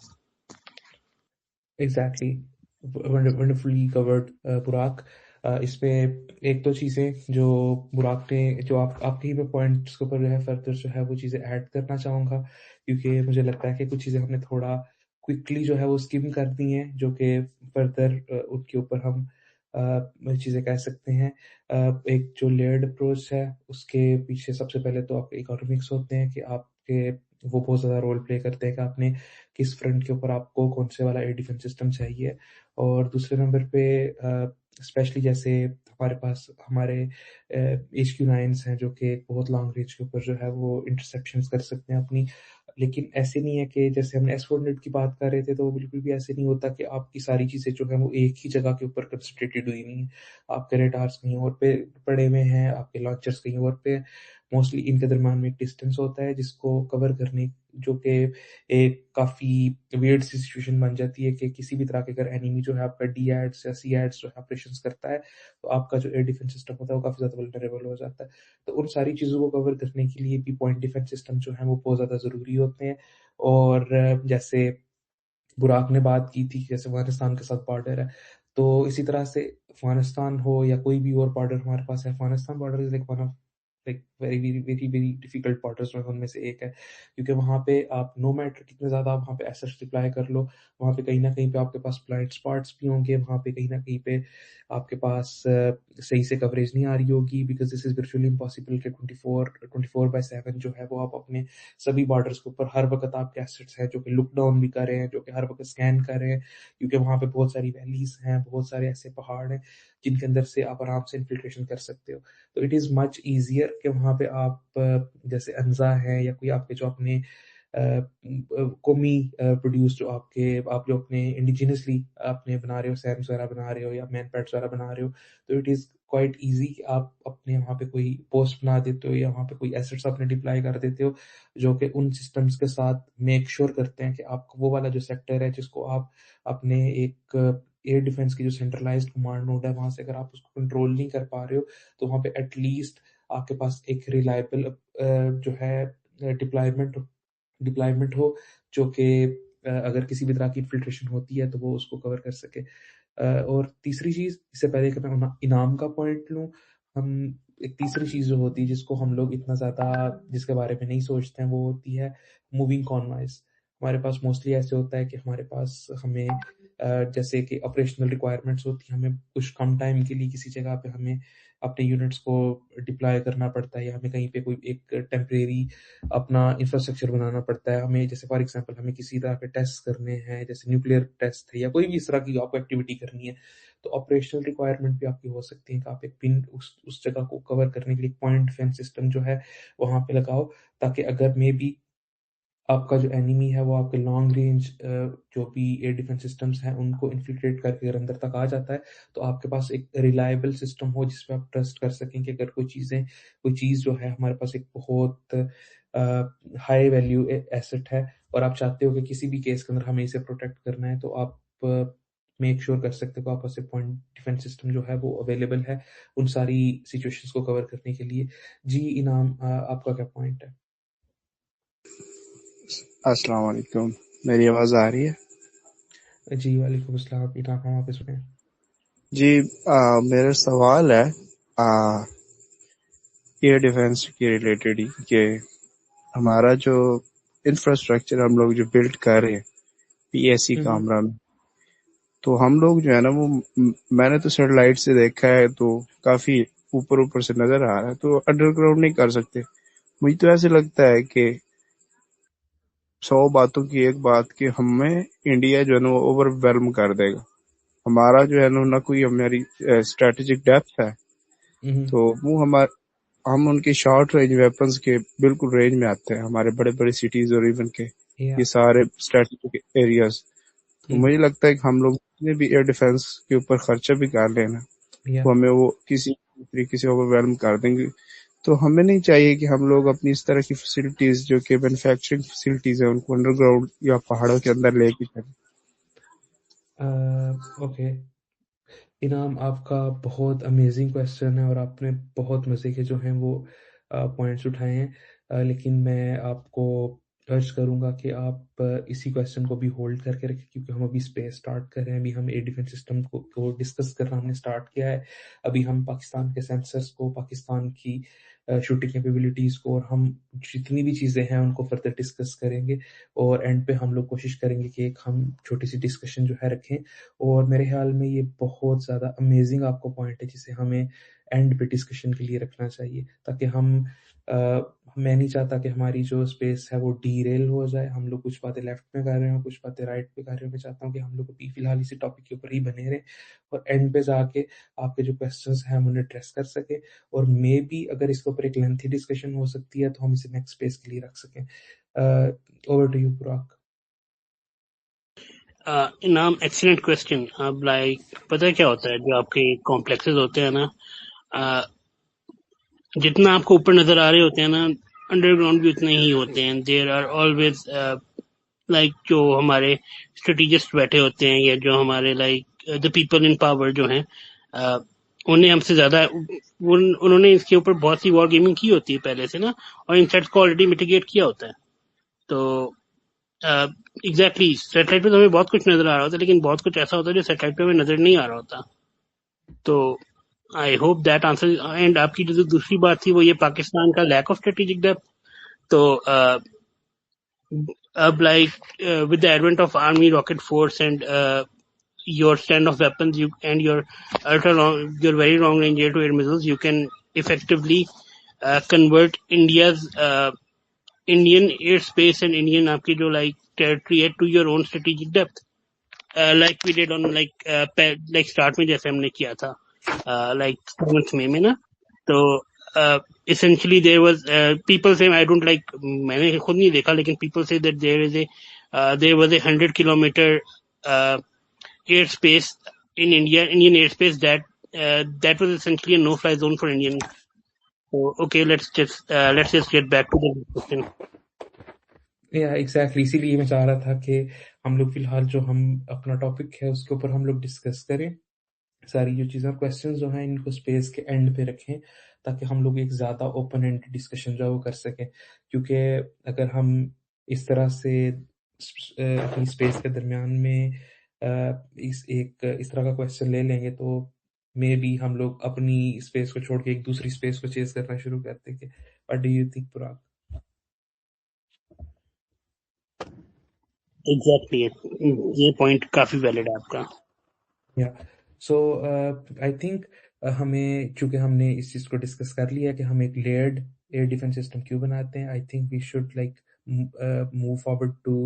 Exactly. Wonderfully covered, Buraq. اس پہ ایک دو چیزیں جو براق نے, جو آپ کے ہی میں پوائنٹس کے اوپر جو ہے فردر جو ہے وہ چیزیں ایڈ کرنا چاہوں گا, کیونکہ مجھے لگتا ہے کہ کچھ چیزیں ہم نے تھوڑا کوئکلی جو ہے وہ اسکیم کر دی ہیں, جو کہ فردر ان کے اوپر ہم چیزیں کہہ سکتے ہیں. ایک جو لیئرڈ اپروچ ہے اس کے پیچھے سب سے پہلے تو آپ کے اکانومکس ہوتے ہیں کہ آپ کے وہ بہت زیادہ رول پلے کرتے ہیں کہ آپ نے کس فرنٹ کے اوپر آپ کو کون سے والا ایئر ڈیفینس سسٹم چاہیے. اور دوسرے نمبر پہ اسپیشلی جیسے ہمارے پاس ہمارے HQ-9s ہیں جو کہ ایک بہت لانگ رینج کے اوپر جو ہے وہ انٹرسیپشنز کر سکتے ہیں اپنی, لیکن ایسے نہیں ہے کہ جیسے ہم نے S-400 کی بات کر رہے تھے تو بالکل بھی ایسے نہیں ہوتا کہ آپ کی ساری چیزیں جو ہیں وہ ایک ہی جگہ کے اوپر کنسنٹریٹڈ ہوئی نہیں ہیں. آپ کے ریڈارز کہیں اور پہ پڑے ہوئے ہیں, آپ کے لانچرز کہیں اور پہ. موسٹلی ان کے درمیان میں ایک ڈسٹینس ہوتا ہے جس کو کور کرنے, جو کہ ایک کافی ویئرڈ سی سچویشن بن جاتی ہے کہ کسی بھی طرح کے اگر اینیمی جو ہے آپ کا ڈی ایڈس یا سی ایڈس جو ہے آپریشنس کرتا ہے تو آپ کا جو ایئر ڈیفینس سسٹم ہوتا ہے وہ کافی زیادہ ولنریبل ہو جاتا ہے. تو ان ساری چیزوں کو کور کرنے کے لیے بھی پوائنٹ ڈیفینس سسٹم جو ہیں وہ بہت زیادہ ضروری ہوتے ہیں. اور جیسے براق نے بات کی تھی جیسے افغانستان کے ساتھ بارڈر ہے, تو اسی طرح سے افغانستان ہو یا کوئی بھی اور بارڈر ہمارے پاس ہے, Afghanistan border is like one of like very very very very difficult borders میں ان میں سے ایک ہے، کیونکہ وہاں پہ آپ نو میٹر کتنے زیادہ آپ وہاں پہ ایسٹس ڈپلائی کر لو، وہاں پہ کہیں نہ کہیں پہ آپ کے پاس بلائنڈ اسپاٹس بھی ہوں گے، وہاں پہ کہیں نہ کہیں پہ آپ کے پاس صحیح سے کوریج نہیں آ رہی ہوگی، because this is virtually impossible کہ 24/7 جو ہے وہ آپ اپنے سبھی بارڈرز کے اوپر ہر وقت آپ کے ایسٹس ہیں جو کہ لک ڈاؤن بھی کر رہے ہیں، جو کہ ہر وقت اسکین کر رہے ہیں، کیونکہ وہاں پہ بہت ساری ویلیز ہیں، بہت سارے ایسے پہاڑ ہیں جن کے اندر سے آپ آرام سے انفلٹریشن کر سکتے ہو. تو اٹ از مچ ایزیئر کہ وہاں پہ آپ جیسے انزا ہیں یا کوئی آپ کے جو اپنے قومی پروڈیوس جو آپ جو اپنے انڈیجینسلی اپنے بنا رہے ہو، سینڈز وغیرہ بنا رہے ہو یا مین پیڈس وغیرہ بنا رہے ہو، تو اٹ از کوائٹ ایزی کہ آپ اپنے وہاں پہ کوئی پوسٹ بنا دیتے ہو یا وہاں پہ کوئی ایسٹس اپنے ڈپلائی کر دیتے ہو جو کہ ان سسٹمز کے ساتھ میک شور کرتے ہیں کہ آپ کو وہ والا جو سیکٹر ہے جس کو آپ اپنے ایک ایئر ڈیفنس کی جو سینٹرلائزڈ کمانڈ نوڈ ہے وہاں سے اگر آپ اس کو کنٹرول نہیں کر پا رہے ہو تو وہاں پہ ایٹ لیسٹ آپ کے پاس ایک ریلائبل جو ہے ڈپلائمنٹ ہو جو کہ اگر کسی بھی طرح کی انفلٹریشن ہوتی ہے تو وہ اس کو کور کر سکے. اور تیسری چیز، اس سے پہلے کہ میں انعام کا پوائنٹ لوں، ہم ایک تیسری چیز جو ہوتی ہے جس کو ہم لوگ اتنا زیادہ جس کے بارے میں نہیں سوچتے ہیں وہ ہوتی ہے موونگ کانوائز. ہمارے پاس موسٹلی ایسے ہوتا ہے کہ ہمارے پاس ہمیں جیسے کہ آپریشنل ریکوائرمنٹس ہوتی ہیں، ہمیں کچھ کم ٹائم کے لیے کسی جگہ پہ ہمیں اپنے یونٹس کو ڈپلائی کرنا پڑتا ہے یا ہمیں کہیں پہ کوئی ایک ٹیمپریری اپنا انفراسٹرکچر بنانا پڑتا ہے. ہمیں جیسے فار ایگزامپل ہمیں کسی طرح کے ٹیسٹ کرنے ہیں، جیسے نیوکلیئر ٹیسٹ ہے یا کوئی بھی اس طرح کی آپ کو ایکٹیویٹی کرنی ہے، تو آپریشنل ریکوائرمنٹ بھی آپ کی ہو سکتی ہے کہ آپ ایک پن اس جگہ کو کور کرنے کے لیے پوائنٹ ڈیفینس سسٹم جو ہے وہاں پہ لگاؤ، تاکہ اگر میں بھی آپ کا جو اینیمی ہے وہ آپ کے لانگ رینج جو بھی ایئر ڈیفنس سسٹمز ہیں ان کو انفلٹریٹ کر کے اگر اندر تک آ جاتا ہے تو آپ کے پاس ایک ریلائبل سسٹم ہو جس پہ آپ ٹرسٹ کر سکیں کہ اگر کوئی چیز جو ہے ہمارے پاس ایک بہت ہائی ویلیو ایسٹ ہے اور آپ چاہتے ہو کہ کسی بھی کیس کے اندر ہمیں اسے پروٹیکٹ کرنا ہے، تو آپ میک شور کر سکتے ہو کہ آپ پاس ایک پوائنٹ ڈیفنس سسٹم جو ہے وہ اویلیبل ہے ان ساری سچویشنز کو کور کرنے کے لیے. جی انعام، آپ کا کیا پوائنٹ ہے؟ السلام علیکم، میری آواز آ رہی ہے؟ جی وعلیکم السلام. انعام آپ اس میں جی میرا سوال ہے ایئر ڈیفنس کے ریلیٹڈ ہی کہ ہمارا جو انفراسٹرکچر ہم لوگ جو بلڈ کر رہے ہیں پی ایس سی کامرا میں، تو ہم لوگ جو ہے نا وہ میں نے تو سیٹلائٹ سے دیکھا ہے تو کافی اوپر سے نظر آ رہا ہے، تو انڈر گراؤنڈ نہیں کر سکتے. مجھے تو ایسے لگتا ہے کہ 100 باتوں کی ایک بات کہ ہمیں انڈیا جو ہے نا وہ اوور ویلم کر دے گا. ہمارا جو ہے نا نہ کوئی ہماری اسٹریٹجک ڈیپتھ ہے، تو وہ ہم ان کے شارٹ رینج ویپنز کے بالکل رینج میں آتے ہیں، ہمارے بڑے بڑے سٹیز اور ایون کے یہ سارے اسٹریٹجک ایریاز. تو مجھے لگتا ہے کہ ہم لوگ نے بھی ایئر ڈیفenس کے اوپر خرچہ بھی کر لینا تو ہمیں وہ کسی طریقے سے اوور ویلم کر دیں گے. تو ہمیں نہیں چاہیے کہ ہم لوگ اپنی اس طرح کی فیسلٹیز جو کہ مینوفیکچرنگ فیسلٹیز ہیں ان کو انڈر گراؤنڈ یا پہاڑوں کے اندر لے کے چلیں. اوکے انعام، آپ کا بہت امیزنگ کویسچن ہے اور آپ نے بہت مزے کے جو ہیں وہ پوائنٹس اٹھائے ہیں، لیکن میں آپ کو ارج کروں گا کہ آپ اسی کویسچن کو بھی ہولڈ کر کے رکھیں کیونکہ ہم ابھی اسپیس اسٹارٹ کر رہے ہیں. ابھی ہم ایئر ڈیفنس سسٹم کو ڈسکس کرنا ہم نے اسٹارٹ کیا ہے. ابھی ہم پاکستان کے سینسرز کو، پاکستان کی شوٹنگ کیپیبلٹیز کو اور ہم جتنی بھی چیزیں ہیں ان کو فردر ڈسکس کریں گے اور اینڈ پہ ہم لوگ کوشش کریں گے کہ ایک ہم چھوٹی سی ڈسکشن جو ہے رکھیں. اور میرے خیال میں یہ بہت زیادہ امیزنگ آپ کو پوائنٹ ہے جسے ہمیں اینڈ پہ ڈسکشن کے لیے رکھنا چاہیے، تاکہ میں نہیں چاہتا کہ ہماری جو اسپیس ہے وہ ڈی ریل ہو جائے، ہم لوگ کچھ باتیں لیفٹ میں کر رہے ہوں کچھ باتیں رائٹ پہ کر رہے ہوں. میں چاہتا ہوں کہ ہم لوگ ابھی فی الحال اسی ٹاپک کے اوپر ہی بنے رہیں اور اینڈ پہ جا کے آپ کے جو کویسچنس ہیں ہم انہیں ایڈریس کر سکیں اور مے بی اگر اس کے اوپر ایک لینتھی ڈسکشن ہو سکتی ہے تو ہم اسے نیکسٹ اسپیس کے لیے رکھ سکیں. Over to you Prag. Inam excellent question. اب لائک پتہ کیا ہوتا ہے، جو آپ کے کمپلیکسز ہوتے ہیں نا، جتنا آپ کو اوپر نظر آ رہے ہوتے ہیں نا، انڈر گراؤنڈ بھی اتنے ہی ہوتے ہیں. دیر آر آلویز لائک جو ہمارے اسٹریٹجسٹ بیٹھے ہوتے ہیں یا جو ہمارے like the people in power جو ہیں، انہیں ہم سے زیادہ انہوں نے اس کے اوپر بہت سی وار گیمنگ کی ہوتی ہے پہلے سے نا، اور ان سیٹس کو آلریڈی میٹیگیٹ کیا ہوتا ہے. تو ایگزیکٹلی سیٹلائٹ پہ تو ہمیں بہت کچھ نظر آ رہا ہوتا ہے، لیکن بہت کچھ ایسا ہوتا ہے جو سیٹلائٹ پہ ہمیں نظر نہیں آ رہا ہوتا. تو I hope that answer. And آپ کی جو دوسری بات تھی وہ یہ پاکستان کا لیک آف اسٹریٹجک ڈیپتھ. تو اب like with the advent of army rocket force and your stand of weapons and your your very long range air to air missiles, you can effectively convert India's Indian airspace and Indian aapki jo like territory ہے to your own strategic depth, like we did on like start میں جیسے ہم نے کیا تھا like 7th May میں نا. تو essentially there was people say, I don't like, میں نے خود نہیں دیکھا لیکن people say that there was a 100 kilometer airspace in Indian airspace that was essentially a no-fly zone for Indian. So okay, let's just get back to the question. Exactly اسی لیے میں چاہ رہا تھا کہ ہم لوگ فی الحال جو ہم اپنا ٹاپک ہے اس کے اوپر ہم لوگ ڈسکس کریں ساری جو چیزیں کویسچنز جو ہیں ان کو اسپیس کے اینڈ پہ رکھیں تاکہ ہم لوگ ایک زیادہ اوپن اینڈ ڈسکشن جو ہے وہ کر سکیں. کیونکہ اگر ہم اس طرح سے اپنی اسپیس کے درمیان میں اس طرح کا کویسچن لے لیں گے تو مے بی ہم لوگ اپنی اسپیس کو چھوڑ کے ایک دوسری اسپیس کو چیز کرنا شروع کرتے کہ what do you think Prag? Exactly یہ پوائنٹ کافی ویلڈ ہے آپ کا. یا سو آئی تھنک ہمیں چونکہ ہم نے اس چیز کو ڈسکس کر لیا کہ ہم ایک لیئرڈ ایئر ڈیفینس سسٹم کیوں بناتے ہیں. I think we should like move forward to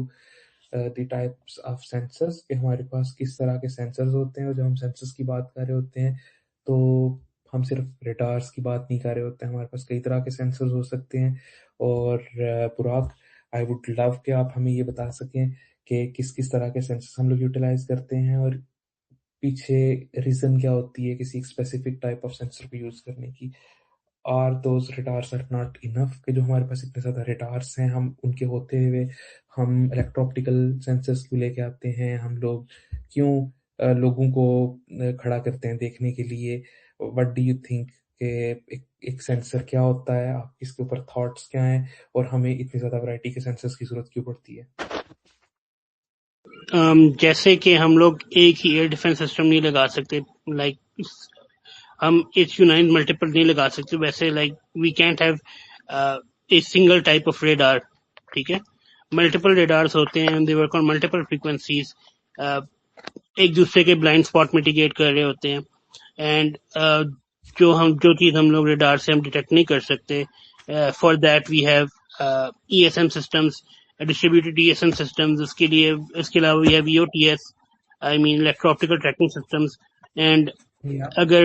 the types of sensors کہ ہمارے پاس کس طرح کے سینسرز ہوتے ہیں. اور جب ہم سینسرز کی بات کر رہے ہوتے ہیں تو ہم صرف ریڈارز کی بات نہیں کر رہے ہوتے ہیں, ہمارے پاس کئی طرح کے سینسرز ہو سکتے ہیں. اور پراگ آئی ووڈ لو کہ آپ ہمیں یہ بتا سکیں کہ کس کس طرح کے سینسرز ہم لوگ یوٹیلائز کرتے ہیں اور پیچھے ریزن کیا ہوتی ہے کسی اسپیسیفک ٹائپ آف سینسر کو یوز کرنے کی. اور those radars are not enough کہ جو ہمارے پاس اتنے زیادہ ریڈارس ہیں ہم ان کے ہوتے ہوئے ہم الیکٹرو آپٹیکل سینسرز کو لے کے آتے ہیں. ہم لوگ کیوں لوگوں کو کھڑا کرتے ہیں دیکھنے کے لیے؟ وٹ ڈو یو تھنک کہ ایک سینسر کیا ہوتا ہے, آپ اس کے اوپر تھاٹس کیا ہیں, اور ہمیں اتنی زیادہ ورائٹی کے سینسرز کی ضرورت کیوں پڑتی ہے؟ جیسے کہ ہم لوگ ایک ہی ایئر ڈیفینس سسٹم نہیں لگا سکتے, لائک ہم HQ9 ملٹیپل نہیں لگا سکتے, ویسے like we can't have a single type of radar. ٹھیک ہے, ملٹیپل ریڈارس ہوتے ہیں, they work on multiple frequencies, ایک دوسرے کے بلائنڈ اسپاٹ میٹیگیٹ کر رہے ہوتے ہیں. اینڈ جو چیز ہم لوگ ریڈار سے ہم ڈیٹیکٹ نہیں کر سکتے, for that we have ESM systems, distributed ESM systems. اس کے علاوہ we have EOTS, I mean electro optical tracking systems. And اگر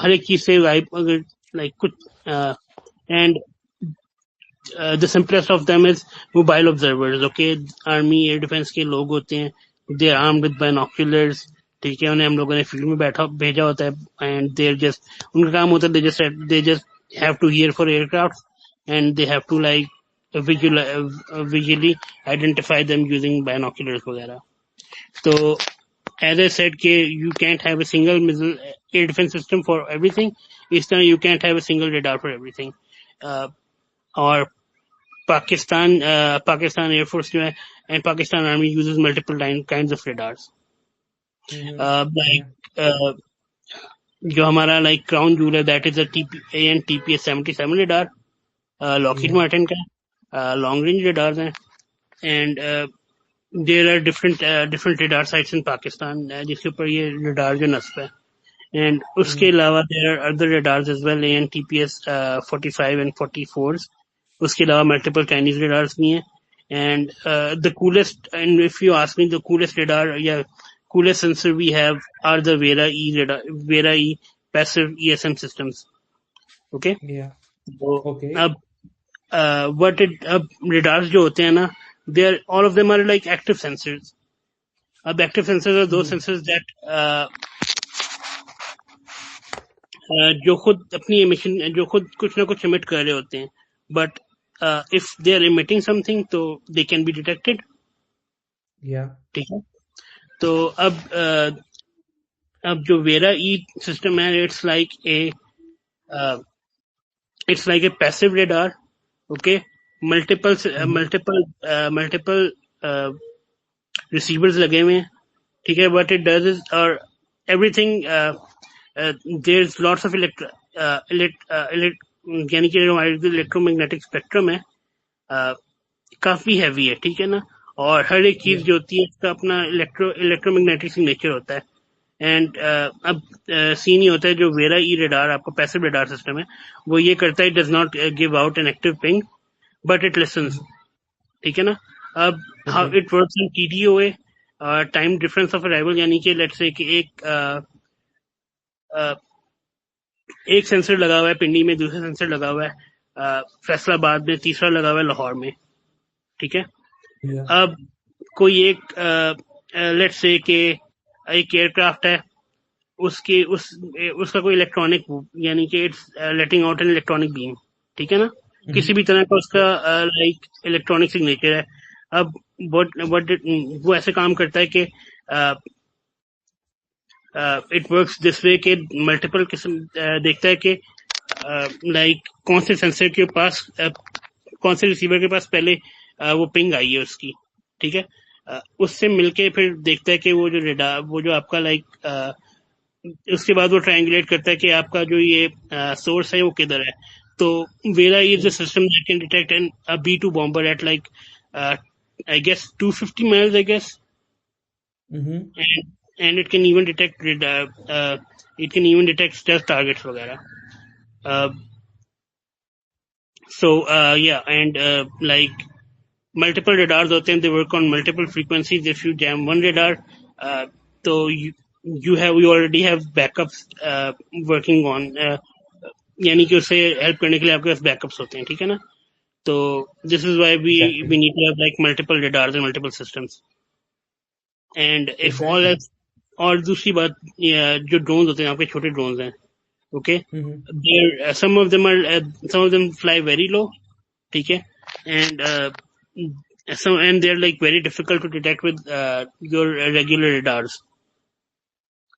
ہر ایک چیز سے اگر لائک کچھ and the simplest of them is mobile observers. Okay, army air defense کے لوگ ہوتے ہیں, they are armed with binoculars. ٹھیک ہے, انہیں ہم لوگوں نے فیلڈ میں بھیجا ہوتا ہے, and they're just ان کا کام ہوتا ہے they just have to hear for aircraft and they have to like visually identify them using binoculars وغیرہ. تو as I said کہ you can't have a single missile air defense system for everything. اس طرح you can't have a single radar for everything. اور Pakistan year force جو ہے اینڈ Pakistan army uses multiple kinds of radars. جو ہمارا لائک کراؤن جول ہے that is a TPS 77 radar, Lockheed Martin کا long range radars ہیں. And there are different radar sites in Pakistan جس کے اوپر یہ ریڈار جو نصب ہے. اینڈ اس کے علاوہ there are other radars as well, TPS 45 and 44s. اس کے علاوہ ملٹیپل چائنیز ریڈارس بھی ہیں. And the coolest, and if you ask me, the coolest radar یا coolest sensor we have are the Vera E passive ESM systems. Okay, اب radars جو ہوتے ہیں نا, they are all of them are like active sensors. اب active sensors are those sensors that جو خود اپنی ایمیشن, جو خود کچھ نہ کچھ emit کر رہے ہوتے ہیں, but if they are emitting something تو they can be detected. ٹھیک ہے, تو اب جو ویرا ای سسٹم ہے, it's like a passive radar. Okay, multiple receivers لگے ہوئے ہیں. ٹھیک ہے, what it does is everything there is lots of یعنی کہ ہمارے جو الیکٹرو میگنیٹک اسپیکٹرم ہے کافی ہیوی ہے, ٹھیک ہے نا, اور ہر ایک چیز جو ہوتی ہے اس کا اپنا الیکٹرو میگنیٹک نیچر ہوتا ہے. اینڈ اب سین یہ ہوتا ہے جو ویرا ای ریڈار آپ کا پیسو ریڈار سسٹم ہے وہ یہ کرتا ہے, does not give out an active ping but it listens, ٹھیک ہے نا. اب how it works in T D O A, time difference of arrival, یعنی کہ لیٹس سے کہ ایک سینسر لگا ہوا ہے پنڈی میں, دوسرا سینسر لگا ہوا ہے فیصل آباد میں, تیسرا لگا ہوا ہے لاہور میں, ٹھیک ہے. اب کوئی ایک لیٹ سے کہ ایک ایئر کرافٹ ہے, اس کا کوئی الیکٹرانک, یعنی کہ it's letting out an electronic beam, ٹھیک ہے نا, کسی بھی طرح کا اس کا لائک الیکٹرانک سگنیچر ہے. اب وہ ایسے کام کرتا ہے کہ اٹ ورکس دس وے کہ ملٹیپل قسم دیکھتا ہے کہ لائک کون سے سینسر کے پاس, کون سے ریسیور کے پاس پہلے وہ پنگ آئی ہے اس کی, ٹھیک ہے. اس سے مل کے پھر دیکھتا ہے کہ وہ جو ریڈار, وہ جو آپ کا لائک اس کے بعد وہ ٹرائنگولیٹ کرتا ہے کہ آپ کا جو یہ سورس ہے وہ کدھر ہے. تو VERA is a system that can detect an B2 bomber at like I guess 250 miles I guess, and it can even detect stealth targets وغیرہ. So yeah, and like multiple radars ہوتے ہیں, they work on multiple frequencies. If you jam one radar, so you already have backups working on, یعنی کہ اسے help کرنے کے لیے آپ کے پاس بیک اپس ہوتے ہیں, ٹھیک ہے نا. تو this is why we need to have like multiple radars and multiple systems. And if all else, اور دوسری بات جو ڈرونز ہوتے ہیں آپ کے چھوٹے ڈرونز ہیں, okay, some of them fly very low, ٹھیک ہے, and they are like very difficult to detect with your regular radars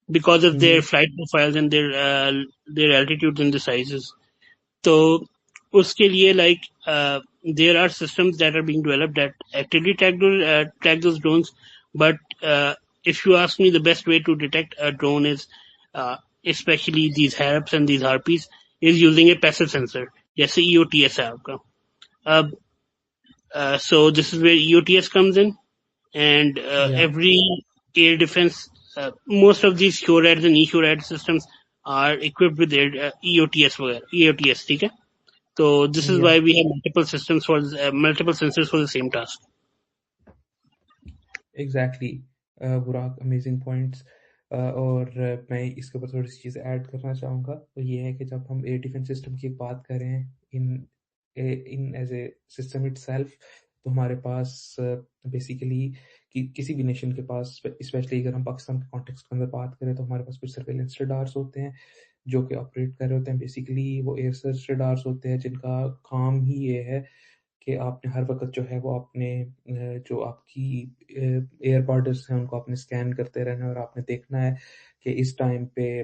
because of their flight profiles and their altitudes and the sizes. So اس کے لیے like there are systems that are being developed that actively track those drones, but if you ask me, the best way to detect a drone is especially these harps and these harpies is using a passive sensor جیسے EOTS ہے آپ کا. So this is where EOTS comes in, and every air defense, most of these SHORADs and eSHORAD systems are equipped with EOTS, ٹھیک ہے. So this is why we have multiple systems for multiple sensors for the same task. Exactly. Burak amazing points. اور میں اس کے اوپر تھوڑی سی چیزیں add کرنا چاہوں گا. تو یہ ہے کہ جب ہم ایئر ڈیفینس سسٹم کی بات کر رہے ہیں in as a system it self, تو ہمارے پاس بیسیکلی کسی بھی نیشن کے پاس, اسپیشلی اگر ہم پاکستان کے کانٹیکسٹ کے اندر بات کریں, تو ہمارے پاس کچھ سرویلنس ریڈارس ہوتے ہیں جو کہ آپریٹ کر رہے ہوتے ہیں. بیسیکلی وہ ایئر سرچ ریڈارس ہوتے ہیں جن کا کام ہی یہ ہے کہ آپ نے ہر وقت جو ہے وہ اپنے جو آپ کی ایئر بارڈرس ہیں ان کو آپ نے اسکین کرتے رہنا ہے, اور آپ نے دیکھنا ہے کہ اس ٹائم پہ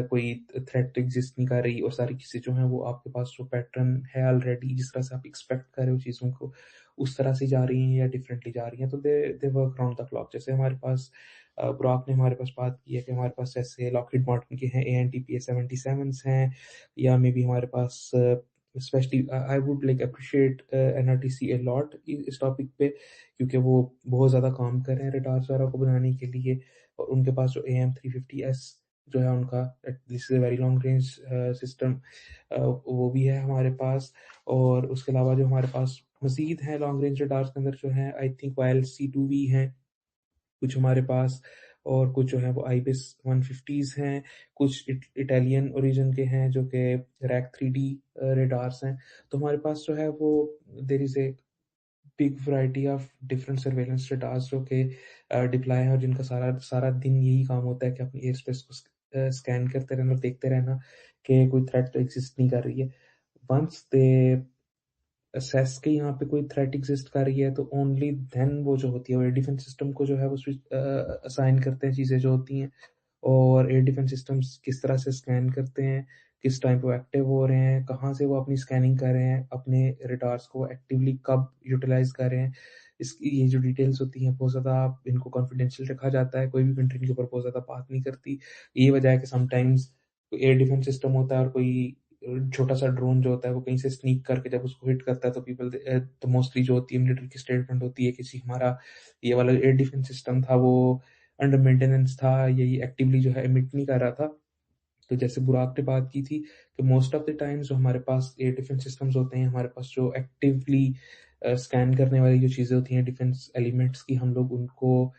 کوئی تھریٹ ایگزسٹ نہیں کر رہی, اور ساری چیزیں جو ہیں وہ آپ کے پاس جو پیٹرن ہے آلریڈی, جس طرح سے آپ ایکسپیکٹ کر رہے ہو چیزوں کو, اس طرح سے جا رہی ہیں یا ڈفرینٹلی جا رہی ہیں. تو they work round the clock. جیسے ہمارے پاس براک نے ہمارے پاس بات کی ہے کہ ہمارے پاس جیسے لاکہیڈ مارٹن کے ہیں ANTPA-77s ہیں, یا مے بی ہمارے پاس especially I would like appreciate NRTC a lot اس ٹاپک پہ, کیونکہ وہ بہت زیادہ کام کر رہے ہیں ریڈارز وغیرہ کو بنانے کے لیے. اور ان کے پاس جو AM350S جو ہے ان کا this is a very long range system, وہ بھی ہے ہمارے پاس. اور اس کے علاوہ جو ہمارے پاس مزید ہیں لانگ رینج ریڈارز کے اندر جو ہیں I think YLC2V ہیں کچھ ہمارے پاس, اور کچھ جو ہیں وہ IBIS 150s ہیں, کچھ اٹالین اوریجن کے ہیں جو کہ RAC 3D ریڈارس ہیں. تو ہمارے پاس جو ہے وہ there is a big variety of different surveillance radars جو کہ ڈپلائی ہیں, اور جن کا سارا دن یہی کام ہوتا ہے کہ اپنی ایئر اسپیس کو اسکین کرتے رہنا اور دیکھتے رہنا کہ کوئی تھریٹ ایگزسٹ نہیں کر رہی ہے. ونس دے اسیس کہ یہاں پہ کوئی تھریٹ ایگزسٹ کر رہی ہے, تو اونلی دین وہ جو ہوتی ہے وہ ایئر ڈیفینس سسٹم کو جو ہے وہ اسائن کرتے ہیں چیزیں جو ہوتی ہیں, اور ایئر ڈیفینس سسٹمز کس طرح سے اسکین کرتے ہیں, کس ٹائم پہ وہ ایکٹیو ہو رہے ہیں, کہاں سے وہ اپنی اسکیننگ کر رہے ہیں, اپنے ریڈارس کو ایکٹیولی کب یوٹیلائز کر رہے ہیں. اس کی یہ جو ڈیٹیلز ہوتی ہیں بہت زیادہ ان کو کانفیڈینشیل رکھا جاتا ہے, کوئی بھی کنٹری ان کے اوپر بہت زیادہ بات نہیں کرتی. یہ وجہ ہے کہ سم ٹائمز کوئی ایئر ڈیفینس سسٹم ہوتا ہے اور کوئی چھوٹا سا ڈرون جو ہوتا ہے وہ کہیں سے سنیک کر کے جب اس کو ہٹ کرتا ہے تو پیپل تو موسٹلی جو ہوتی ہے ملٹری کی اسٹیٹمنٹ ہوتی ہے کہ جی ہمارا یہ والا ایئر ڈیفینس سسٹم تھا وہ انڈر مینٹیننس تھا، یہی ایکٹیولی جو ہے ایمٹ نہیں کر رہا تھا. تو جیسے براق نے بات کی تھی کہ موسٹ آف دی ٹائم جو ہمارے پاس ایئر ڈیفینس سسٹمز ہوتے ہیں، ہمارے پاس جو ایکٹیولی اسکین کرنے والی جو چیزیں ہوتی ہیں ڈیفینس ایلیمنٹس کی، ہم لوگ ان کو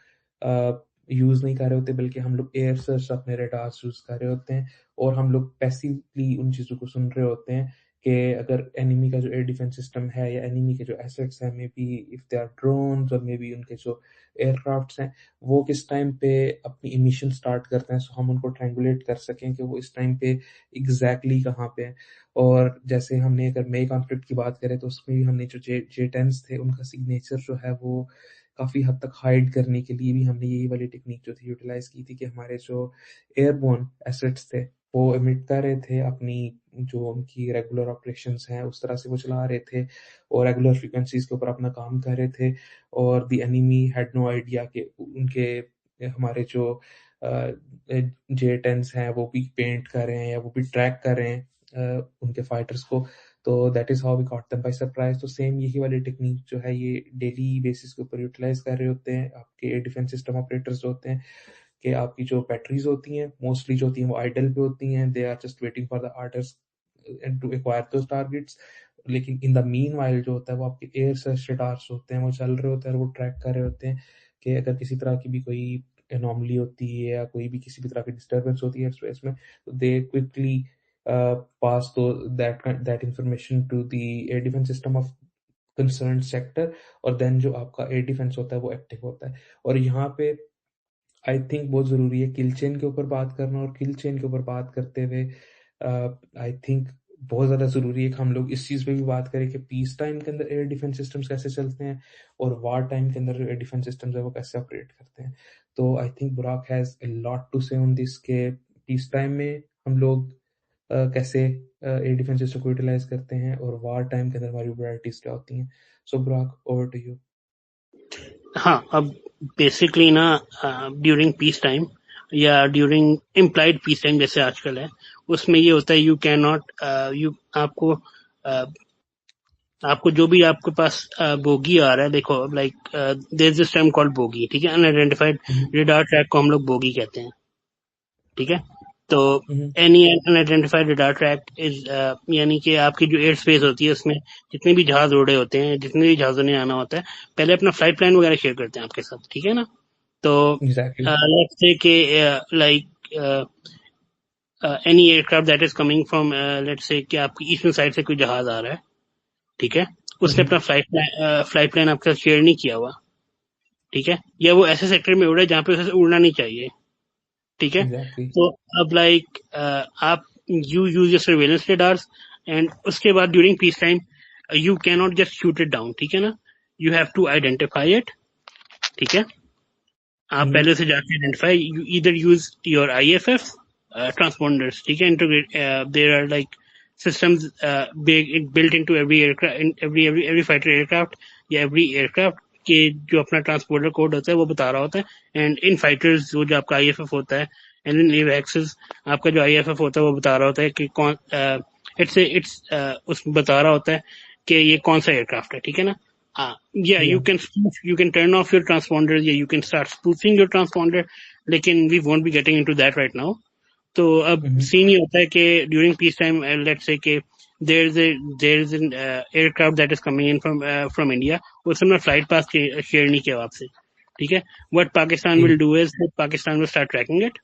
یوز نہیں کر رہے ہوتے، بلکہ ہم لوگ ایئر سرچ اپنے ریڈارس یوز کر رہے ہوتے ہیں، اور ہم لوگ پیسیولی ان چیزوں کو سن رہے ہوتے ہیں کہ اگر اینیمی کا جو ایئر ڈیفینس سسٹم ہے یا اینیمی کے جو ایسٹس ہیں، may be if they are drones اور مے بی ان کے جو ایئر کرافٹس ہیں، وہ کس ٹائم پہ اپنی امیشن سٹارٹ کرتے ہیں، سو ہم ان کو ٹرینگولیٹ کر سکیں کہ وہ اس ٹائم پہ ایگزیکٹلی کہاں پہ ہیں. اور جیسے ہم نے اگر مئی کانفلکٹ کی بات کریں تو اس میں بھی ہم نے جو J10s تھے ان کا سگنیچر جو ہے وہ کافی حد تک ہائڈ کرنے کے لیے بھی ہم نے یہی والی ٹیکنیک جو تھی یوٹیلائز کی تھی کہ ہمارے جو ایئر بورن ایسٹس تھے وہ امٹ کر رہے تھے، اپنی جو ان کی ریگولر آپریشنز ہیں اس طرح سے وہ چلا رہے تھے اور ریگولر فریکوینسیز کے اوپر اپنا کام کر رہے تھے، اور the enemy had no idea کہ ان کے ہمارے جو J10s ہیں وہ بھی پینٹ کر رہے ہیں یا وہ بھی ٹریک کر رہے ہیں ان کے فائٹرز کو. تو that is how we caught them by surprise. تو سیم یہی والی ٹیکنیک جو ہے یہ ڈیلی بیسس کے اوپر یوٹیلائز کر رہے ہوتے ہیں آپ کے ایئر ڈیفینس سسٹم آپریٹرز جو ہوتے ہیں، کہ آپ کی جو بیٹریز ہوتی ہیں موسٹلی جو ہوتی ہیں وہ آئیڈل پہ ہوتی ہیں، they are just waiting for the orders to acquire those targets, لیکن ان دا مین وائل جو ہوتا ہے وہ آپ کے ایئر سرچ ریڈارس ہوتے ہیں، وہ چل رہے ہوتے ہیں اور وہ ٹریک کر رہے ہوتے ہیں کہ اگر کسی طرح کی بھی کوئی انوملی ہوتی ہے یا کوئی بھی کسی بھی طرح کی ڈسٹربنس ہوتی ہے ایئر اسپیس میں، تو دے quickly pass that information to the air defense system of concerned sector، اور دین جو آپ کا ایئر ڈیفینس ہوتا ہے وہ ایکٹیو ہوتا ہے. اور یہاں پہ آئی تھنک بہت ضروری ہے کل چین کے اوپر بات کرنا، اور کل چین کے اوپر بات کرتے ہوئے آئی تھنک بہت زیادہ ضروری ہے کہ ہم لوگ اس چیز پہ بھی بات کریں کہ پیس ٹائم کے اندر ایئر ڈیفینس سسٹمز کیسے چلتے ہیں اور وار ٹائم کے اندر جو ایئر ڈیفینس سسٹمز ہیں وہ کیسے آپریٹ کرتے ہیں. تو I think Burak has a lot to say on دس کہ پیس ٹائم میں ہم لوگ کیسے ایئر ڈیفینس سسٹم کو یوٹیلائز کرتے ہیں اور وار ٹائم کے اندر ہماری پرائرٹیز کیا ہوتی ہیں. سو براق اوور ٹو یو. ہاں، اب بیسکلی نا ڈیورنگ پیس ٹائم یا ڈیورنگ امپلائڈ پیس ٹائم جیسے آج کل ہے، اس میں یہ ہوتا ہے یو کین ناٹ آپ کو جو بھی آپ کے پاس بوگی آ رہا ہے، دیکھو like there is this time called bogie, ٹھیک ہے، ان آئیڈینٹیفائڈ ریڈار ٹریک کو ہم لوگ بوگی کہتے ہیں، ٹھیک ہے. تو any in identified radar track یعنی کہ آپ کی جو ایئر اسپیس ہوتی ہے اس میں جتنے بھی جہاز اڑے ہوتے ہیں، جتنے بھی جہازوں نے آنا ہوتا ہے، پہلے اپنا فلائٹ پلان وغیرہ شیئر کرتے ہیں آپ کے ساتھ، ٹھیک ہے نا. تو لیٹس سے کہ like any aircraft that is coming from let's say کہ آپ کی ایسٹرن سائڈ سے کوئی جہاز آ رہا ہے، ٹھیک ہے، اس نے اپنا فلائٹ پلان آپ کے ساتھ شیئر نہیں کیا ہوا، ٹھیک ہے، یا وہ ایسے سیکٹر میں اڑے جہاں پہ اسے اڑنا نہیں چاہیے، ٹھیک ہے. تو اب لائک آپ you use your surveillance radars and اس کے بعد ڈیورنگ پیس ٹائم یو کی not just shoot it down, ٹھیک ہے نا، you have to identify it, ٹھیک ہے. آپ پہلے سے جا کے identify, you either use your I F F transponders, ٹھیک ہے، integrate there are like systems built into every fighter aircraft یا every aircraft کے جو اپنا ٹرانسپورٹر کوڈ ہوتا ہے وہ بتا رہا ہوتا ہے. اینڈ ان فائٹرز جو آپ کا آئی ایف ایف ہوتا ہے، اینڈ ان ایویکسز آپ کا جو آئی ایف ایف ہوتا ہے وہ بتا رہا ہوتا ہے کہ کون اس بتا رہا ہوتا ہے کہ یہ کون سا ایئر کرافٹ ہے، ٹھیک ہے نا. you can turn off your transponders یا you can start spoofing your transponder، لیکن we won't be getting into that right now. تو اب سین یہ ہوتا ہے کہ during peace time let's say کہ there is an aircraft that is coming in from India، اس میں فلائٹ پاس share نہیں کیا آپ سے، ٹھیک ہے. what Pakistan will do is Pakistan will start tracking it،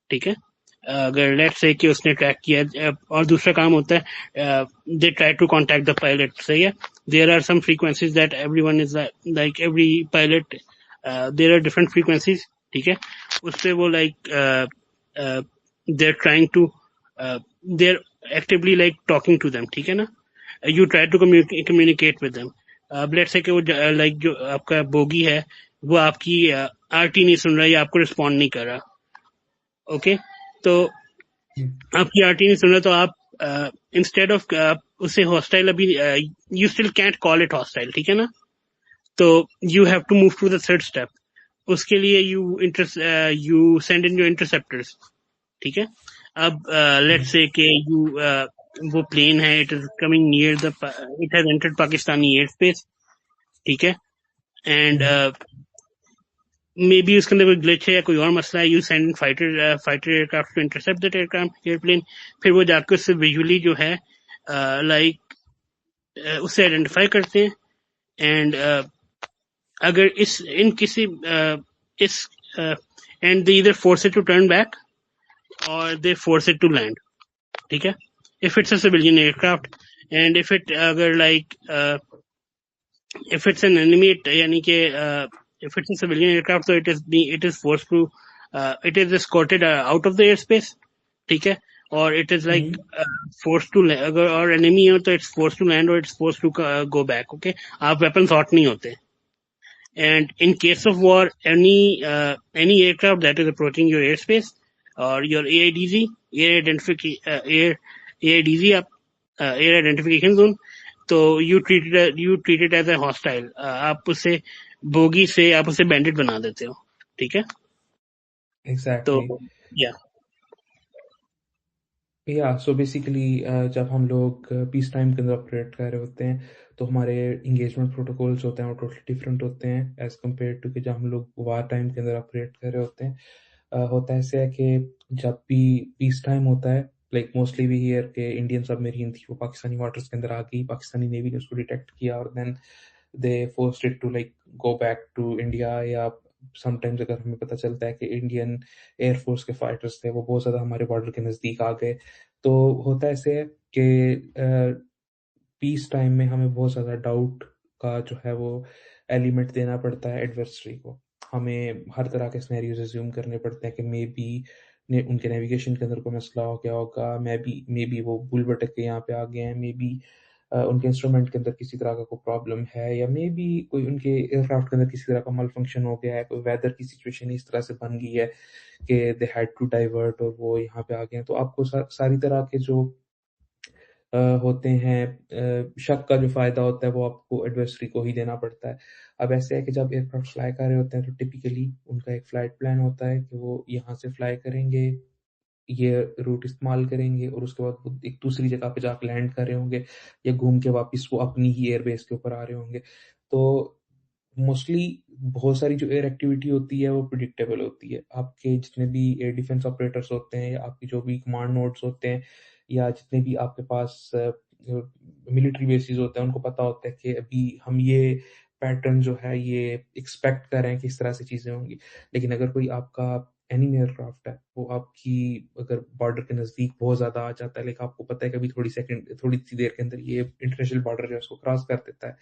ٹھیک ہے. اگر لیٹس سے کہ اس نے ٹریک کیا، اور دوسرا کام ہوتا ہے they try to contact the pilot، صحیح ہے. there are some frequencies that everyone is like every pilot there are different frequencies، ٹھیک ہے. اس سے وہ like they're trying to they're actively like talking to them، ٹھیک ہے نا. you try to communicate with them. let's say کہ وہ like جو آپ کا بوگی ہے وہ آپ کی آر ٹی نہیں سن رہا یا آپ کو رسپونڈ نہیں کر رہا، اوکے. تو آپ کی آر ٹی نہیں سن رہا تو آپ انسٹیڈ آف اسے ہاسٹائل ابھی you still can't call it hostile, ٹھیک ہے نا. تو you have to move to the third step. اس کے لیے you send in your interceptors, ٹھیک ہے. اب لیٹس سے کہ وہ پلین ہے, it is coming near the, it has entered Pakistani airspace, ٹھیک ہے, اینڈ مے بی اس کے اندر کوئی گلچ ہے یا کوئی اور مسئلہ ہے, you send fighter aircraft to intercept that airplane, پھر وہ جا کے اس سے ویژولی جو ہے لائک اسے آئیڈینٹیفائی کرتے ہیں, اینڈ اگر ان کسی اس and they either force it to turn back or they force it to land, ٹھیک ہے, if it's a civilian aircraft, and if it اگر like if it's an enemy, یعنی کہ if it's a civilian aircraft, so it is forced to it is escorted out of the airspace, ٹھیک ہے, اور it is like forced to اگر اور enemy ہو تو it's forced to land or it's forced to go back, okay, آپ weapons hot نہیں ہوتے. And in case of war, any aircraft that is approaching your airspace or your AIDZ, air identification zone, تو you treat it as a hostile. آپ اسے bogie سے آپ اسے Bendit بنا دیتے ہو, ٹھیک ہے. تو سو بیسیکلی جب ہم لوگ پیس ٹائم کے اندر آپریٹ کر رہے ہوتے ہیں تو ہمارے انگیجمنٹ پروٹوکولس ہوتے ہیں وہ ٹوٹلی ڈفرینٹ ہوتے ہیں ایز کمپیئر ٹو کہ جب ہم لوگ وار ٹائم کے اندر آپریٹ کر رہے ہوتے ہیں. ہوتا ایسے ہے کہ جب بھی پیس ٹائم ہوتا ہے, لائک موسٹلی بھی ہیئر کہ انڈین سب میرین تھی, وہ پاکستانی واٹرز کے اندر آ گئی, پاکستانی نیوی نے اس کو ڈیٹیکٹ کیا اور then they forced it to like go back to India, یا سم ٹائمز اگر ہمیں پتہ چلتا ہے کہ انڈین ایئر فورس کے فائٹرز تھے وہ بہت زیادہ ہمارے بارڈر کے نزدیک آ گئے, تو ہوتا ایسے ہے کہ پیس ٹائم میں ہمیں بہت زیادہ ڈاؤٹ کا جو ہے وہ ایلیمنٹ دینا پڑتا ہے ایڈورسری کو. ہمیں ہر طرح کے سینیریوز ایزیوم کرنے پڑتے ہیں کہ مے بی ان کے نیویگیشن کے اندر کوئی مسئلہ ہو گیا ہوگا, مے بی وہ بل بٹک کے یہاں پہ آ گئے ہیں, مے بی ان کے انسٹرومنٹ کے اندر کسی طرح کا کوئی پرابلم ہے, یا مے بی کوئی ان کے ایئر کرافٹ کے اندر کسی طرح کا مال فنکشن ہو گیا ہے, کوئی ویدر کی سچویشن اس طرح سے بن گئی ہے کہ دے ہیڈ ٹو ڈائیورٹ اور وہ یہاں پہ آ گئے ہیں. تو آپ کو ساری طرح کے جو ہوتے ہیں شک کا جو فائدہ ہوتا ہے وہ آپ کو ایڈورسری کو ہی دینا پڑتا ہے. اب ایسے ہے کہ جب ایئر کرافٹ فلائی کر رہے ہوتے ہیں تو ٹپیکلی ان کا ایک فلائٹ پلان ہوتا ہے کہ وہ یہاں سے فلائی کریں گے, یہ روٹ استعمال کریں گے, اور اس کے بعد وہ ایک دوسری جگہ پہ جا کے لینڈ کر رہے ہوں گے یا گھوم کے واپس وہ اپنی ہی ایئر بیس کے اوپر آ رہے ہوں گے. تو موسٹلی بہت ساری جو ایئر ایکٹیویٹی ہوتی ہے وہ پریڈکٹیبل ہوتی ہے. آپ کے جتنے بھی ایئر ڈیفنس آپریٹرس ہوتے ہیں یا آپ کے جو بھی کمانڈ نوڈس ہوتے ہیں یا جتنے بھی آپ کے پاس ملٹری بیسز ہوتے ہیں ان کو پتہ ہوتا ہے کہ ابھی ہم یہ پیٹرن جو ہے یہ ایکسپیکٹ کر رہے ہیں کہ اس طرح سے چیزیں ہوں گی. لیکن اگر کوئی آپ کا اینیمی ایئر کرافٹ ہے وہ آپ کی اگر بارڈر کے نزدیک بہت زیادہ آ جاتا ہے, لیکن آپ کو پتہ ہے کہ ابھی تھوڑی سی دیر کے اندر یہ انٹرنیشنل بارڈر جو ہے اس کو کراس کر دیتا ہے,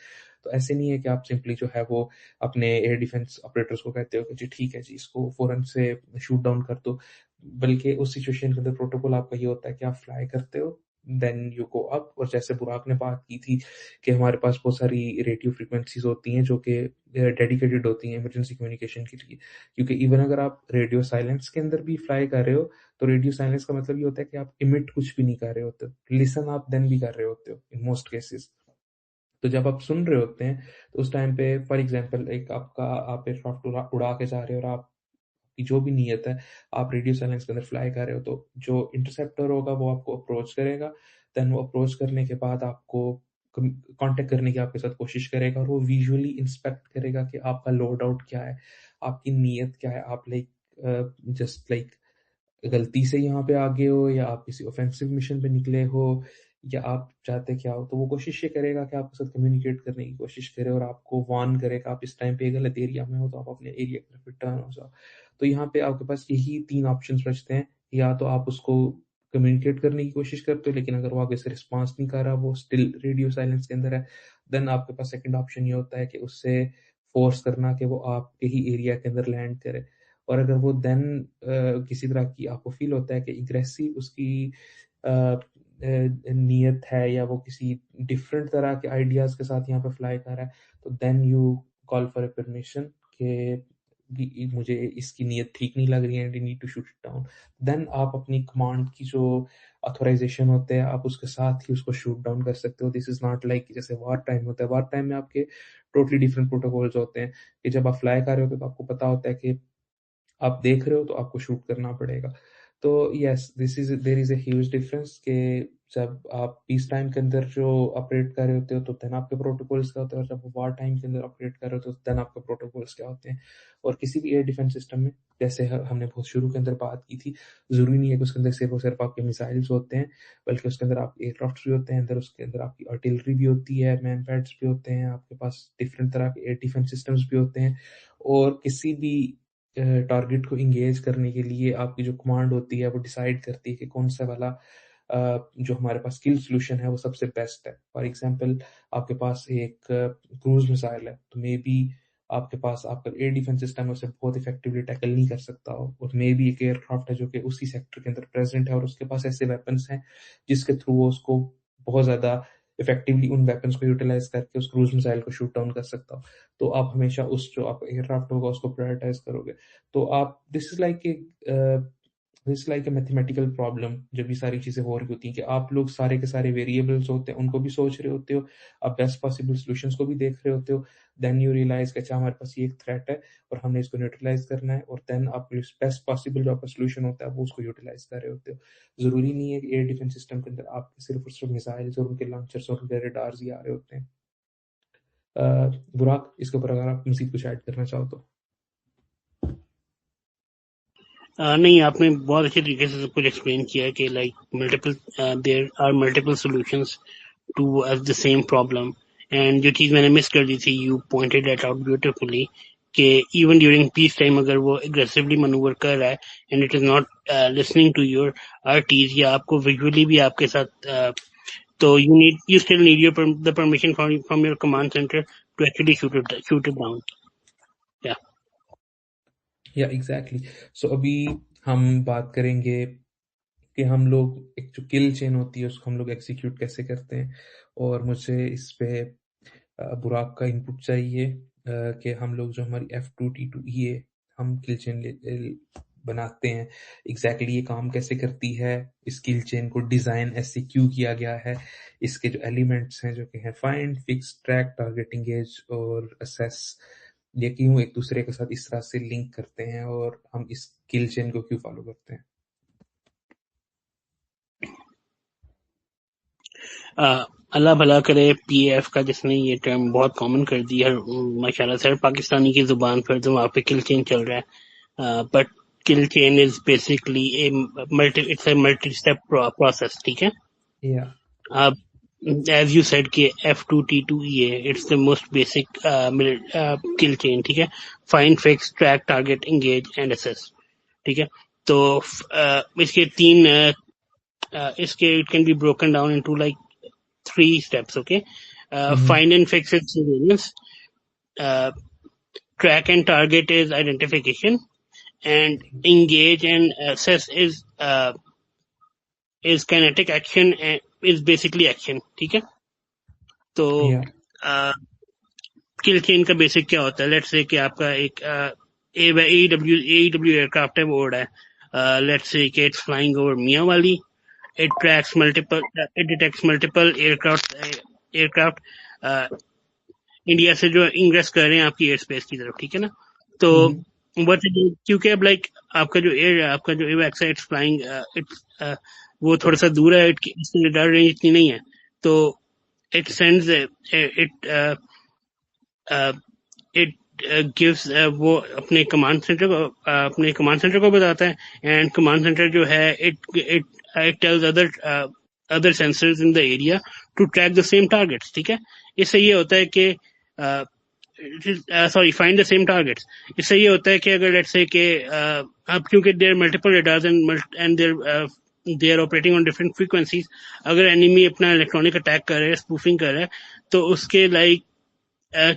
تو ایسے نہیں ہے کہ آپ سمپلی جو ہے وہ اپنے ایئر ڈیفنس آپریٹرس کو کہتے ہو کہ جی ٹھیک ہے جی اس کو فوراً سے شوٹ ڈاؤن کر دو, بلکہ اس سچویشن کے اندر پروٹوکول آپ کا یہ ہوتا ہے کہ آپ فلائی کرتے ہو دین یو گو اپ. اور جیسے براق نے بات کی تھی کہ ہمارے پاس بہت ساری ریڈیو فریکوینسیز ہوتی ہیں جو کہ ڈیڈیکیٹڈ ہوتی ہیں ایمرجنسی کمیونیکیشن کے لیے, کیونکہ ایون اگر آپ ریڈیو سائلنس کے اندر بھی فلائی کر رہے ہو تو ریڈیو سائلنس کا مطلب یہ ہوتا ہے کہ آپ ایمٹ کچھ بھی نہیں کر رہے ہوتے, لسن آپ دین بھی کر رہے ہوتے ہو ان موسٹ کیسز. تو جب آپ سن رہے ہوتے ہیں تو اس ٹائم پہ فار ایگزامپل ایک آپ ایئر کرافٹ اڑا کے جا رہے ہو اور آپ کی جو بھی نیت ہے آپ ریڈیو سائلنس کے اندر فلائی کر رہے ہو, تو جو انٹرسیپٹر ہوگا وہ آپ کو اپروچ کرے گا, دین وہ اپروچ کرنے کے بعد آپ کو کانٹیکٹ کرنے کی آپ کے ساتھ کوشش کرے گا اور وہ ویژولی انسپیکٹ کرے گا کہ آپ کا لوڈ آؤٹ کیا ہے, آپ کی نیت کیا ہے, آپ جسٹ غلطی سے یہاں پہ آگے ہو یا آپ کسی اوفینسو مشن پہ نکلے ہو یا آپ چاہتے کیا ہو. تو وہ کوشش یہ کرے گا کہ آپ کے ساتھ کمیونیکیٹ کرنے کی کوشش کرے اور آپ کو وارن کرے گا آپ اس ٹائم پہ غلط ایریا میں ہو تو آپ اپنے ایریا کی طرف ریٹرن ہو جاؤ. تو یہاں پہ آپ کے پاس یہی 3 آپشنس بچتے ہیں, یا تو آپ اس کو کمیونیکیٹ کرنے کی کوشش کرتے ہو لیکن اگر وہ آگے سے رسپانس نہیں کر رہا, وہ اسٹل ریڈیو سائلنس کے اندر ہے, دین آپ کے پاس سیکنڈ آپشن یہ ہوتا ہے کہ اس سے فورس کرنا کہ وہ آپ کے ہی ایریا کے اندر لینڈ کرے. اور اگر وہ دین کسی طرح کی آپ کو فیل ہوتا ہے کہ اگریسو اس کی نیت ہے یا وہ کسی ڈفرینٹ طرح کے آئیڈیاز کے ساتھ یہاں پہ فلائی کر رہا ہے, تو then you call for a permission کہ مجھے اس کی نیت ٹھیک نہیں لگ رہی ہے and you need to shoot it down. Then آپ اپنی کمانڈ کی جو اتھورائزیشن ہوتے ہیں آپ اس کے ساتھ ہی اس کو شوٹ ڈاؤن کر سکتے ہو. دس از ناٹ لائک جیسے وار ٹائم ہوتا ہے, وار ٹائم میں آپ کے ٹوٹلی ڈفرینٹ پروٹوکولز ہوتے ہیں کہ جب آپ فلائی کر رہے ہوتے ہیں تو آپ کو پتا ہوتا ہے کہ آپ دیکھ رہے ہو تو آپ کو شوٹ کرنا پڑے گا. تو یس دیر از اے ہیوج ڈفرینس کہ جب آپ پیس ٹائم کے اندر جو آپریٹ کر رہے ہوتے ہو تو دین آپ کے پروٹوکولس کیا ہوتے ہیں، اور جب وار ٹائم کے اندر آپریٹ کر رہے ہوتے ہو تو دین آپ کے پروٹوکولس کیا ہوتے ہیں. اور کسی بھی ایئر ڈیفینس سسٹم میں جیسے ہم نے بہت شروع کے اندر بات کی تھی، ضروری نہیں ہے کہ اس کے اندر صرف اور صرف آپ کے میزائلس ہوتے ہیں، بلکہ اس کے اندر آپ ایئر کرافٹ بھی ہوتے ہیں، اس کے اندر آپ کی آرٹلری بھی ہوتی ہے، مین پیڈس بھی ہوتے ہیں، آپ کے پاس ڈفرینٹ طرح کے ایئر ڈیفینس سسٹمز بھی ہوتے ہیں. اور کسی بھی ٹارگٹ کو انگیج کرنے کے لیے آپ کی جو کمانڈ ہوتی ہے وہ ڈیسائیڈ کرتی ہے کہ کون سا والا جو ہمارے پاس کل سولوشن ہے وہ سب سے بیسٹ ہے. فار ایگزامپل آپ کے پاس ایک کروز میزائل ہے تو مے بی آپ کے پاس آپ کا ایئر ڈیفینس سسٹم اسے بہت افیکٹولی ٹیکل نہیں کر سکتا ہو، اور مے بی ایک ایئر کرافٹ ہے جو کہ اسی سیکٹر کے اندر پریزنٹ ہے اور اس کے پاس ایسے ویپنس ہیں جس کے تھرو وہ اس کو بہت زیادہ افیکٹولی ان ویپنس کو یوٹیلائز کر کے اس کروز میزائل کو شوٹ ڈاؤن کر سکتا ہو. تو آپ ہمیشہ اس جو آپ ایئر کرافٹ ہوگا اس کو پرائرٹائز کرو گے. تو آپ this is like a mathematical problem جب یہ ساری چیزیں ہو رہی ہوتی ہیں کہ آپ لوگ سارے کے سارے ویریبلس ہوتے ہیں ان کو بھی سوچ رہے ہوتے ہو، آپ بیسٹ پاسبل سولوشنس کو بھی دیکھ رہے ہوتے ہو. دین یو ریئلائز کہ اچھا ہمارے پاس یہ ایک تھریٹ ہے اور ہم نے اس کو نیوٹرلائز کرنا ہے، اور دین آپ بیسٹ پاسبل جو آپ کا سولوشن ہوتا ہے وہ اس کو یوٹیلائز کر رہے ہوتے ہو. ضروری نہیں ہے کہ ایئر ڈیفینس سسٹم کے اندر آپ صرف اور صرف میزائلز اور ان کے لانچرز اور ان کے ریڈارز ہی آ رہے ہوتے ہیں. براق، اس کے اوپر اگر آپ مزید کچھ ایڈ کرنا چاہو تو. نہیں، آپ نے بہت اچھے طریقے سے سب کچھ ایکسپلین کیا ہے کہ like multiple there are multiple solutions to the same problem. And جو چیز میں نے مس کر دی تھی، you pointed that out beautifully کہ ایون ڈیورنگ پیس ٹائم اگر وہ اگریسولی مینوور کر رہا ہے and it is not listening to your RTs یا آپ کو ویژولی بھی آپ کے ساتھ تو you still need your the permission from your command centre to actually shoot it down. یا ایگزیکٹلی. سو ابھی ہم بات کریں گے کہ ہم لوگ ایک جو کل چین ہوتی ہے اس کو ہم لوگ ایکزیکیوٹ کیسے کرتے ہیں، اور مجھے اس پہ براق کا انپٹ چاہیے کہ ہم لوگ جو ہماری F2T2E ہے ہم کل چین بناتے ہیں، ایگزیکٹلی یہ کام کیسے کرتی ہے، اس کل چین کو ڈیزائن ایسے کیوں کیا گیا ہے، اس کے جو ایلیمنٹس ہیں جو کہ ہیں find, fix, track, target, engage اور اسیس، یہ کیوں ایک دوسرے کے ساتھ اس طرح سے لنک کرتے ہیں، اور ہم اس کل چین کو کیوں فالو کرتے ہیں. اللہ بھلا کرے PAF کا جس نے یہ ٹرم بہت کامن کر دی ہے ماشاء اللہ سر، پاکستانی کی زبان پر تو وہاں پہ کل چین چل رہا ہے، but kill chain is basically it's a multi step process. ٹھیک ہے، اب ایز یو سیڈ کہ F2T2E ہے، اٹس دا موسٹ بیسک کل چین. ٹھیک ہے، find, fix, track, target, engage and assess. ٹھیک ہے، تو اس کے تین اس کے it can be broken down into like 3 steps. Okay, find and fix is surveillance, track and target is identification, and engage and assess is kinetic action and is basically action. ٹھیک ہے، تو kill chain کا basic کیا ہوتا ہے؟ Let's say کہ آپ کا ایک AEW ایئرکرافٹ ہے، وہ اڑا ہے، لیٹس سے کہ اٹس فلائنگ اوور میاں والی. It detects multiple aircraft India سے جو انگریس کر رہے ہیں آپ کی ایئر اسپیس کی طرف. ٹھیک ہے نا، تو کیونکہ اب لائک آپ کا جو ایویکس ہے اٹس فلائنگ، وہ تھوڑا سا دور ہے، اس کی ریڈار رینج اتنی نہیں ہے، تو اٹ سینڈز gives وہ اپنے کمانڈ سینٹر کو بتاتا ہے، اینڈ کمانڈ سینٹر جو ہے it tells other sensors in the area to track the same targets. ٹھیک ہے، اس سے یہ ہوتا ہے کہ find the same targets. اس سے یہ ہوتا ہے کہ اگر let's say کہ اب کیونکہ there are multiple radars and they are operating on different frequencies، اگر enemy اپنا الیکٹرانک اٹیک کر رہا ہے، اسپوفنگ کر رہا ہے، تو اس کے لائک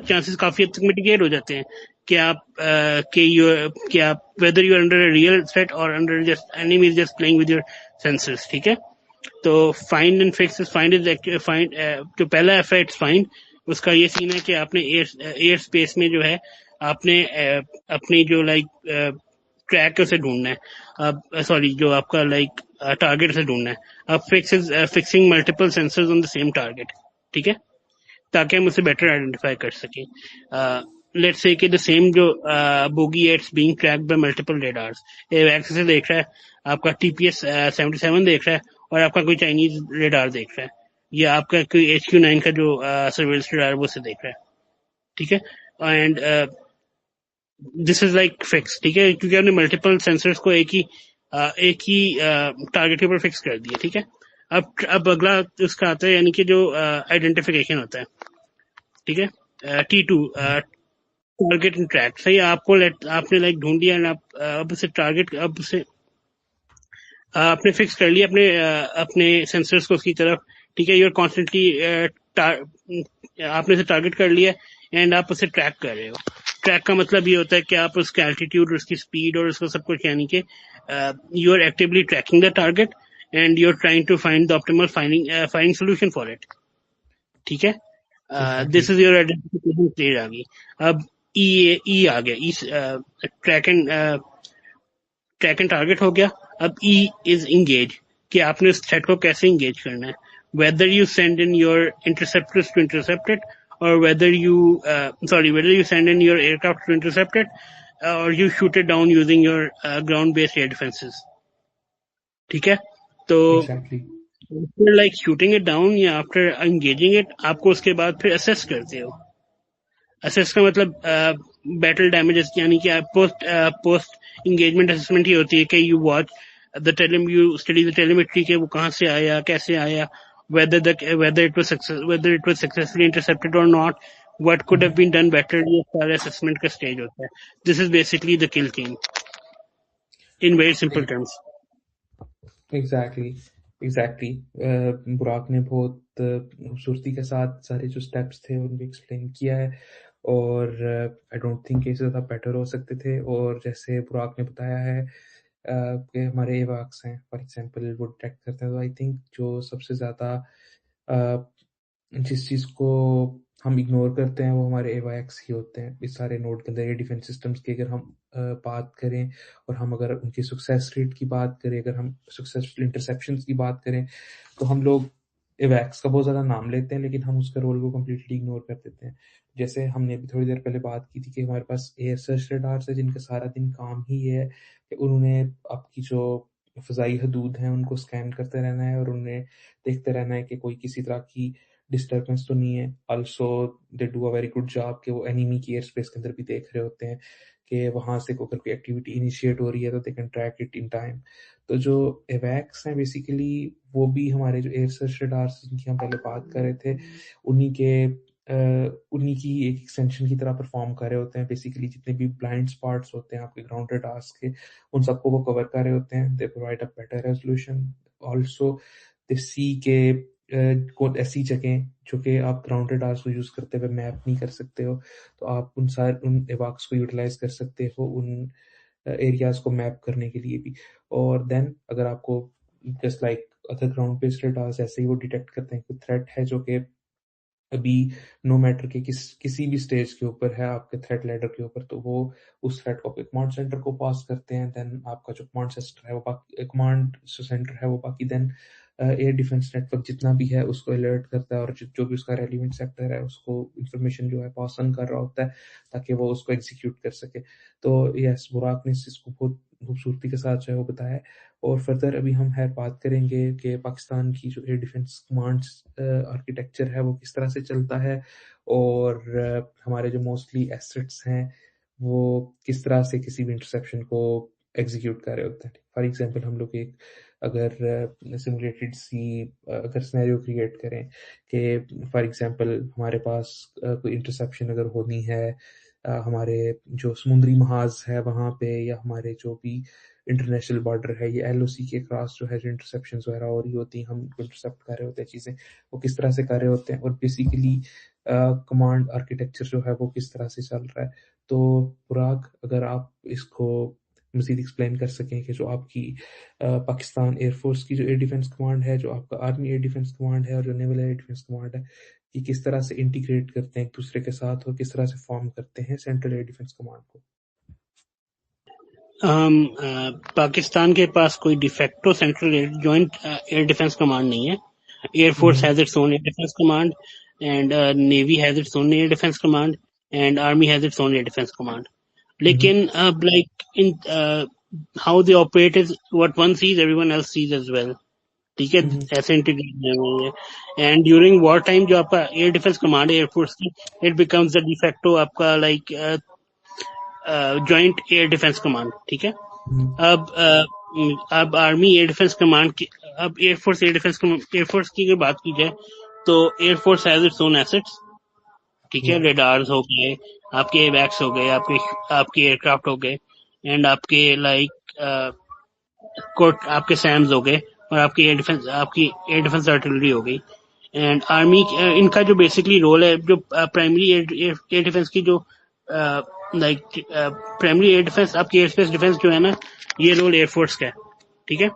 چانسز کافی حد تک میٹیگیٹ ہو جاتے ہیں کہ آپ whether you are under a real threat or under just enemy is just playing with your sensors. ٹھیک ہے، تو find and fix is find جو پہلا ایف ہے it's find. اس کا یہ سین ہے کہ آپ نے ایئر اسپیس میں جو ہے آپ نے اپنی جو لائک ٹریک اسے ڈھونڈنا ہے، جو آپ کا لائک ٹارگیٹ اسے ڈھونڈنا ہے. اب fixing multiple censors on the same target. ٹھیک ہے، تاکہ ہم اسے بیٹر آئیڈینٹیفائی کر سکیں. لیٹس سے کہ the same جو بوگی ہے it's being tracked by multiple radars. ایویکس سے دیکھ رہا ہے, آپ کا TPS 77 دیکھ رہا ہے, اور آپ کا کوئی چائنیز ریڈار دیکھ رہا ہے, یا آپ کا کوئی HQ9 کا جو سرویلنس ریڈار وہ سے دیکھ رہا ہے. ٹھیک ہے, and this is like fix. ٹھیک ہے, کیونکہ آپ نے ملٹیپل سینسرس کو ایک ہی ٹارگیٹ کے اوپر فکس کر دیا. ٹھیک ہے, اب اگلا اس کا آتا ہے, یعنی کہ جو آئیڈینٹیفیکیشن ہوتا ہے. ٹھیک ہے, T2 ٹارگیٹ اینڈ ٹریک. صحیح, آپ نے لائک ڈھونڈ لیا, اب اسے ٹارگیٹ, اب اسے آپ نے فکس کر لیا اپنے سینسرس کو اس کی طرف. ٹھیک ہے, یو آر کانسٹنٹلی, آپ نے اسے ٹارگیٹ کر لیا اینڈ آپ اسے ٹریک کر رہے ہو. ٹریک کا مطلب یہ ہوتا ہے کہ آپ اس کا الٹیٹیوڈ, اس کی اسپیڈ اور اس کا سب کچھ, یعنی کہ you are actually tracking the target and you are trying to find the optimal finding solution for it. ٹھیک ہے, this is your identification stage آ گئی. اب ای آ گیا, ٹریک اینڈ ٹارگیٹ ہو گیا. اب ای از انگیج, کہ آپ نے اس تھریٹ کو کیسے انگیج کرنا ہے, whether you send in your interceptors to intercept it, or whether you send in your aircraft to intercept it, or you shoot it down using your ground based air defenses. ٹھیک ہے, تو after like shooting it down یا after engaging it, آپ کو اس کے بعد پھر assess کرتے ہو. assess کا مطلب بیٹل ڈیمیجز, یعنی کہ پوسٹ انگیجمنٹ اسسمنٹ ہی ہوتی ہے کہ you watch you study the telemetry کہ وہ کہاں سے آیا, کیسے آیا, whether it was successfully intercepted or not, what could have been done better. یہ سارا assessment کا stage ہوتا ہے. This is basically the kill team in very simple terms. Exactly. Buraq نے بہت خوبصورتی کے ساتھ سارے جو اسٹیپس تھے ان کو ایکسپلین کیا ہے, اور آئی ڈونٹ تھنک کہ زیادہ بیٹر ہو سکتے تھے. اور جیسے براق نے بتایا ہے کہ ہمارے ایواکس ہیں فار ایگزامپل وہ ڈیٹیکٹ کرتے ہیں, تو آئی تھنک جو سب سے زیادہ جس چیز کو ہم اگنور کرتے ہیں وہ ہمارے ایواکس ہی ہوتے ہیں اس سارے نوڈ کے اندر. یہ ڈیفینس سسٹمز کی اگر ہم بات کریں, اور ہم اگر ان کی سکسیس ریٹ کی بات کریں, اگر ہم سکسیسفل انٹرسیپشنز کی بات کریں, تو ہم لوگ ایویکس کا بہت زیادہ نام لیتے ہیں, لیکن ہم اس کا رول کو کمپلیٹلی اگنور کر دیتے ہیں. جیسے ہم نے بھی تھوڑی دیر پہلے بات کی تھی کہ ہمارے پاس ایئر سرچ ریڈارز ہیں جن کا سارا دن کام ہی ہے کہ انہوں نے آپ کی جو فضائی حدود ہیں ان کو اسکین کرتے رہنا ہے, اور انہیں دیکھتے رہنا ہے کہ کوئی کسی طرح کی ڈسٹربنس تو نہیں ہے. Also they do a very good job کہ وہ اینیمی کی ایئر اسپیس کے اندر بھی دیکھ رہے ہوتے ہیں کہ وہاں سے اگر کوئی ایکٹیویٹی انیشیٹ ہو رہی ہے تو they can track it in time. تو جو ایویکس ہیں بیسیکلی وہ بھی ہمارے جو ایئر سرچ ریڈارز جن کی ہم پہلے بات کر رہے تھے انہی کی ایک ایکسٹینشن کی طرح پرفارم کر رہے ہوتے ہیں. بیسیکلی جتنے بھی بلائنڈ اسپاٹس ہوتے ہیں آپ کے گراؤنڈ ریڈارز کے, ان سب کو وہ کور کر رہے ہوتے ہیں. They provide a better resolution. Also they see کے ایسی جگہیں جو کہ آپ گراؤنڈ ریڈارز کو یوز کرتے ہوئے میپ نہیں کر سکتے ہو, تو آپ ان ایواکس کو یوٹیلائز کر سکتے ہو ان ایریاز کو میپ کرنے کے لیے بھی. اور دین اگر آپ کو just like other ground based radars ایسے ہی وہ ڈیٹیکٹ کرتے ہیں کہ تھریٹ ہے جو کہ ابھی نو میٹر کے کسی بھی سٹیج کے اوپر ہے آپ کے تھریٹ لیڈر کے اوپر, تو وہ اس تھریٹ کو اپنے کمانڈ سینٹر کو پاس کرتے ہیں. دین آپ کا جو کمانڈ سینٹر ہے وہ باقی دین ایئر ڈیفنس نیٹ ورک جتنا بھی ہے اس کو الرٹ کرتا ہے, اور جو بھی اس کا ریلیونٹ سیکٹر ہے اس کو انفارمیشن جو ہے پاس آن کر رہا ہوتا ہے تاکہ وہ اس کو ایگزیکیوٹ کر سکے. تو یس, براق نے اس کو بہت خوبصورتی کے ساتھ جو ہے وہ بتایا. اور فردر ابھی ہم بات کریں گے کہ پاکستان کی جو ایئر ڈیفنس کمانڈ آرکیٹیکچر ہے وہ کس طرح سے چلتا ہے, اور ہمارے جو موسٹلی ایسٹس ہیں وہ کس طرح سے کسی بھی انٹرسیپشن کو ایگزیکیوٹ کر رہے ہوتے ہیں. فار ایگزامپل ہم لوگ ایک اگر سیمولیٹڈ اگر سینیریو کریٹ کریں کہ فار ایگزامپل ہمارے پاس کوئی انٹرسیپشن اگر ہونی ہے ہمارے جو سمندری محاذ ہے وہاں پہ, یا ہمارے جو بھی انٹرنیشنل بارڈر ہے, یہ LOC کے کراس جو ہے جو انٹرسیپشنز وغیرہ ہو رہی ہوتی ہیں, ہم انٹرسیپٹ کر رہے ہوتے ہیں چیزیں, وہ کس طرح سے کر رہے ہوتے ہیں, اور بیسیکلی کمانڈ آرکیٹیکچر جو ہے وہ کس طرح سے چل رہا ہے. تو براق اگر آپ اس کو مزید ایکسپلین کر سکیں کہ جو آپ کی پاکستان ایئر فورس کی جو ایئر ڈیفنس کمانڈ ہے, جو آپ کا آرمی ایئر ڈیفنس کمانڈ ہے, اور جو نیول ایئر ڈیفنس کمانڈ ہے, یہ کس طرح سے انٹیگریٹ کرتے ہیں ایک دوسرے کے ساتھ, اور کس طرح سے فارم کرتے ہیں سینٹرل ایئر ڈیفنس کمانڈ کو. پاکستان کے پاس کوئی de facto central joint air defence command نہیں ہے. Air force has its own air defence command and navy has its own air defence command. and army has its own air defense command. Lekin like in how they operate is what one sees, everyone else sees as well. ٹھیک ہے ایسے integrate and during war time جو آپ کا air defence command ہے air force کی it becomes the de facto آپ کا like joint air defence command. ٹھیک ہے. اب آرمی ایئر ڈیفینس کمانڈ کی اب ایئر فورس کی اگر بات کی جائے تو air force has its own assets. ٹھیک ہے. ریڈارز ہو گئے, آپ کے ایئر بیگس ہو گئے, آپ کے ایئر کرافٹ ہو گئے, اینڈ آپ کے لائک آپ کے سیمز ہو گئے, اور آپ کی ایئر ڈیفینس آرٹلری ہو گئی. اینڈ آرمی ان کا جو بیسکلی رول ہے, جو پرائمری ایئر ڈیفینس کی جو لائک پرائمری ایئر ڈیفینس آپ کی ایئر اسپیس ڈیفینس جو ہے نا, یہ رول ایئر فورس کا ہے. ٹھیک ہے.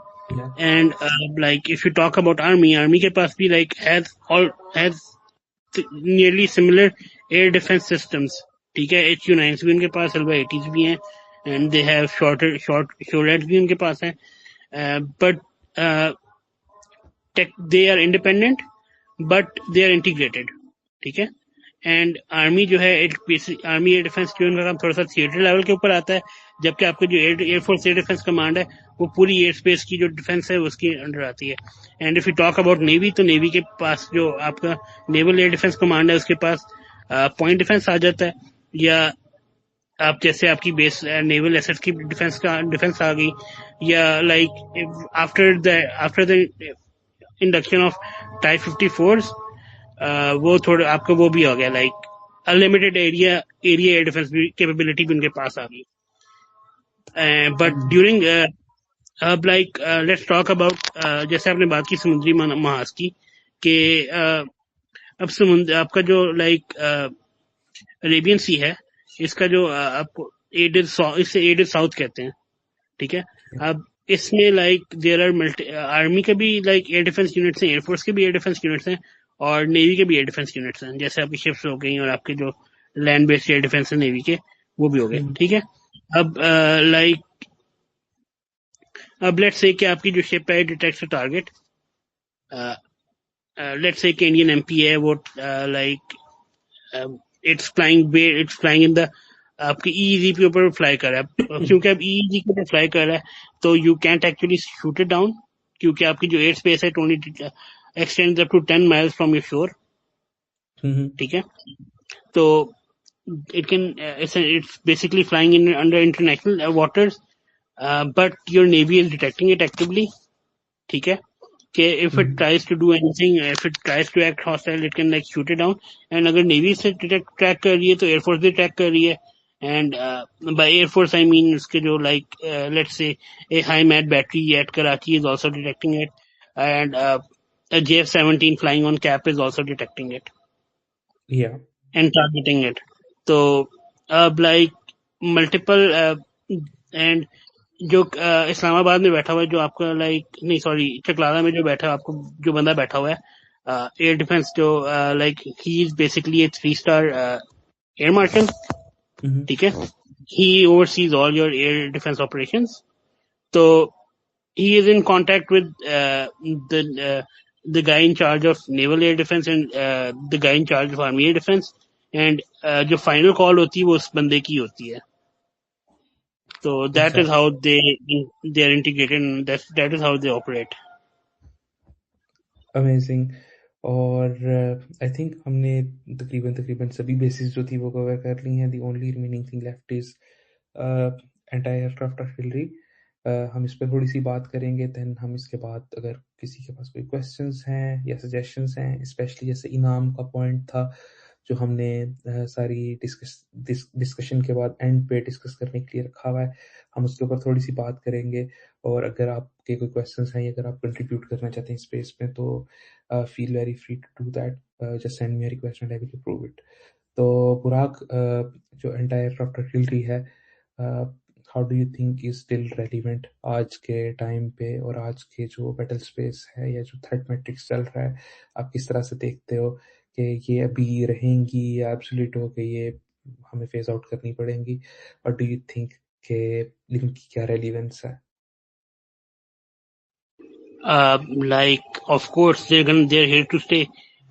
And like if you talk about army کے پاس بھی like has nearly similar year defence systems. ٹھیک ہے. HU-9s بھی ان کے پاس, LY-80s بھی ہیں, اینڈ دے ہیو شورٹس بھی ان کے پاس ہیں, but they are independent but they are integrated. ٹھیک ہے. اینڈ آرمی جو ہے آرمی ایئر ڈیفینس جو ان کا کام تھوڑا سا تھیٹر لیول کے اوپر آتا ہے, جبکہ آپ کا جو air force year defence command ہے وہ پوری ایئر اسپیس کی جو ڈیفینس ہے اس کی انڈر آتی ہے. And if you talk about navy, تو نیوی کے پاس جو آپ کا نیول ایئر ڈیفینس کمانڈ ہے اس کے پاس پوائنٹ ڈیفینس آ جاتا ہے, یا آپ جیسے آپ کی بیس نیول ایسٹ کی ڈیفینس آ گئی, یا like after the induction of type 54s وہ تھوڑا آپ کا وہ بھی ہو گیا, like unlimited area air defence capability بھی ان کے پاس آ گئی. بٹ ڈیورنگ اب لائک لیٹس ٹاک اباؤٹ جیسے آپ نے بات کی سمندری محاذ کی, کہ اب آپ کا جو لائک عربین سی ہے, اس کا جو آپ کو ایڈل ساؤتھ کہتے ہیں. ٹھیک ہے. اب اس میں لائک دیر آر آرمی کے بھی لائک ایئر ڈیفینس یونٹس ہیں, ایئر فورس کے بھی ایئر ڈیفینس یونٹس ہیں, اور نیوی کے بھی ایئر ڈیفینس یونٹس ہیں, جیسے آپ کی شپس ہو گئی اور آپ کے جو لینڈ بیسڈ ایئر ڈیفینس ہیں نیوی کے, وہ بھی ہو گئے. ٹھیک ہے. اب لائک اب لیٹس سے کہ آپ کی جو شپ ہے ڈیٹیکٹس ٹارگیٹ, لیٹس سے کہ انڈین MP ہے, وہ لائک اٹس فلائنگ ان دا آپ کے EEZ کے اوپر فلائی کر رہا ہے. کیونکہ اب EEZ کے اوپر فلائی کر رہا ہے تو you can't actually shoot it down, کیونکہ آپ کی جو ایئر اسپیس ہے extends up to 10 miles from your shore. ٹھیک ہے. تو it can it's basically flying in under international waters, but your navy is detecting it actively. ٹھیک ہے. کہ if it tries to do anything, if it tries to act hostile, it can like shoot it down. and اگر navy سے track کر رہی ہے تو air force بھی ٹریک کر رہی ہے. And by air force I mean اس کے جو like let's say a high mat battery at Karachi is also detecting it, and JF-17 flying on cap is also detecting it. Yeah. And targeting it. تو اب like multiple and جو اسلام آباد میں بیٹھا ہوا ہے جو آپ کا لائک نہیں سوری چکلادہ میں جو بیٹھا آپ کو جو بندہ بیٹھا ہوا ہے ایئر ڈیفینس جو like he is basically a 3-star air marshal. ٹھیک ہے. He oversees all your air defence operations. تو he is in contact with the guy in charge of naval air defense and the guy in charge of army air defense, and جو final call ہوتی ہے وہ اس بندے کی ہوتی ہے. تو that is how they are integrated and that is how they operate. Amazing. اور I think ہم نے تقریباً سبھی بیسز جو تھی وہ کور کر لی ہیں. The only remaining thing left is anti-aircraft artillery. ہم اس پہ تھوڑی سی بات کریں گے. دین ہم اس کے بعد اگر کسی کے پاس کوئی کویسچنس ہیں یا سجیشنس ہیں, اسپیشلی جیسے انعام کا پوائنٹ تھا جو ہم نے ساری ڈسکشن کے بعد اینڈ پہ ڈسکس کرنے کے لیے رکھا ہوا ہے, ہم اس کے اوپر تھوڑی سی بات کریں گے. اور اگر آپ کے کوئی کویسچنس ہیں یا اگر آپ کنٹریبیوٹ کرنا چاہتے ہیں اسپیس میں تو feel very free to do that, just send me a request and I will approve it. تو پراگ, جو اینٹی ایئرکرافٹ آرٹلری ہے, how do you think is still relevant آج کے ٹائم پہ, اور آج کے جو بیٹل اسپیس ہے یا جو تھریٹ میٹرکس چل رہا ہے, آپ کس طرح سے دیکھتے ہو کہ یہ ابھی رہیں گی یا ایبسولیٹ ہو کہ یہ ہمیں فیز آؤٹ کرنی پڑیں گی, اور ڈو یو تھنک کہ ان کی کیا ریلیونس ہے؟ Like of course they're here to stay,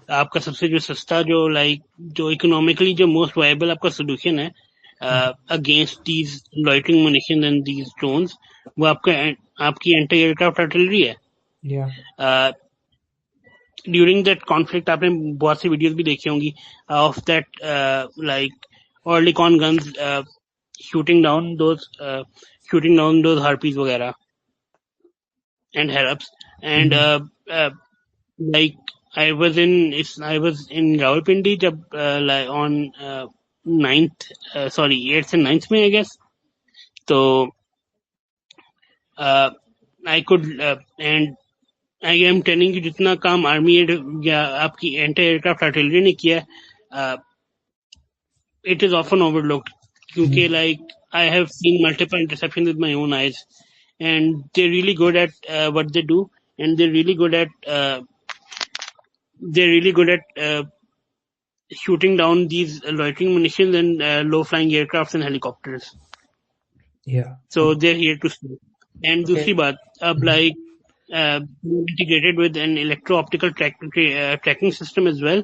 آپ کا سب سے جو سستا جو لائک جو اکنامکلی جو موسٹ وائبل آپ کا سولوشن ہے against these loitering munition and these drones وہ آپ کی اینٹی ایئر کرافٹ آرٹلری ہے. Yeah. ڈیورنگ دیٹ کانفلکٹ آپ نے بہت سی ویڈیوز بھی دیکھی ہوں گی of that like Oerlikon guns shooting down those Harpies وغیرہ and Harops and like I was in Rawalpindi jab on 9th 8th and 9th میں I guess. تو I could and I am telling you جتنا کام army یا آپ کی anti aircraft artillery نے کیا it is often overlooked کیونکہ like I have seen multiple interceptions with my own eyes and they're really good at what they do, and they're really good at shooting down these loitering munitions and low flying aircrafts and helicopters. Yeah. So they're here to stay. And دوسری بات اب like integrated with an electro-optical tracking system as well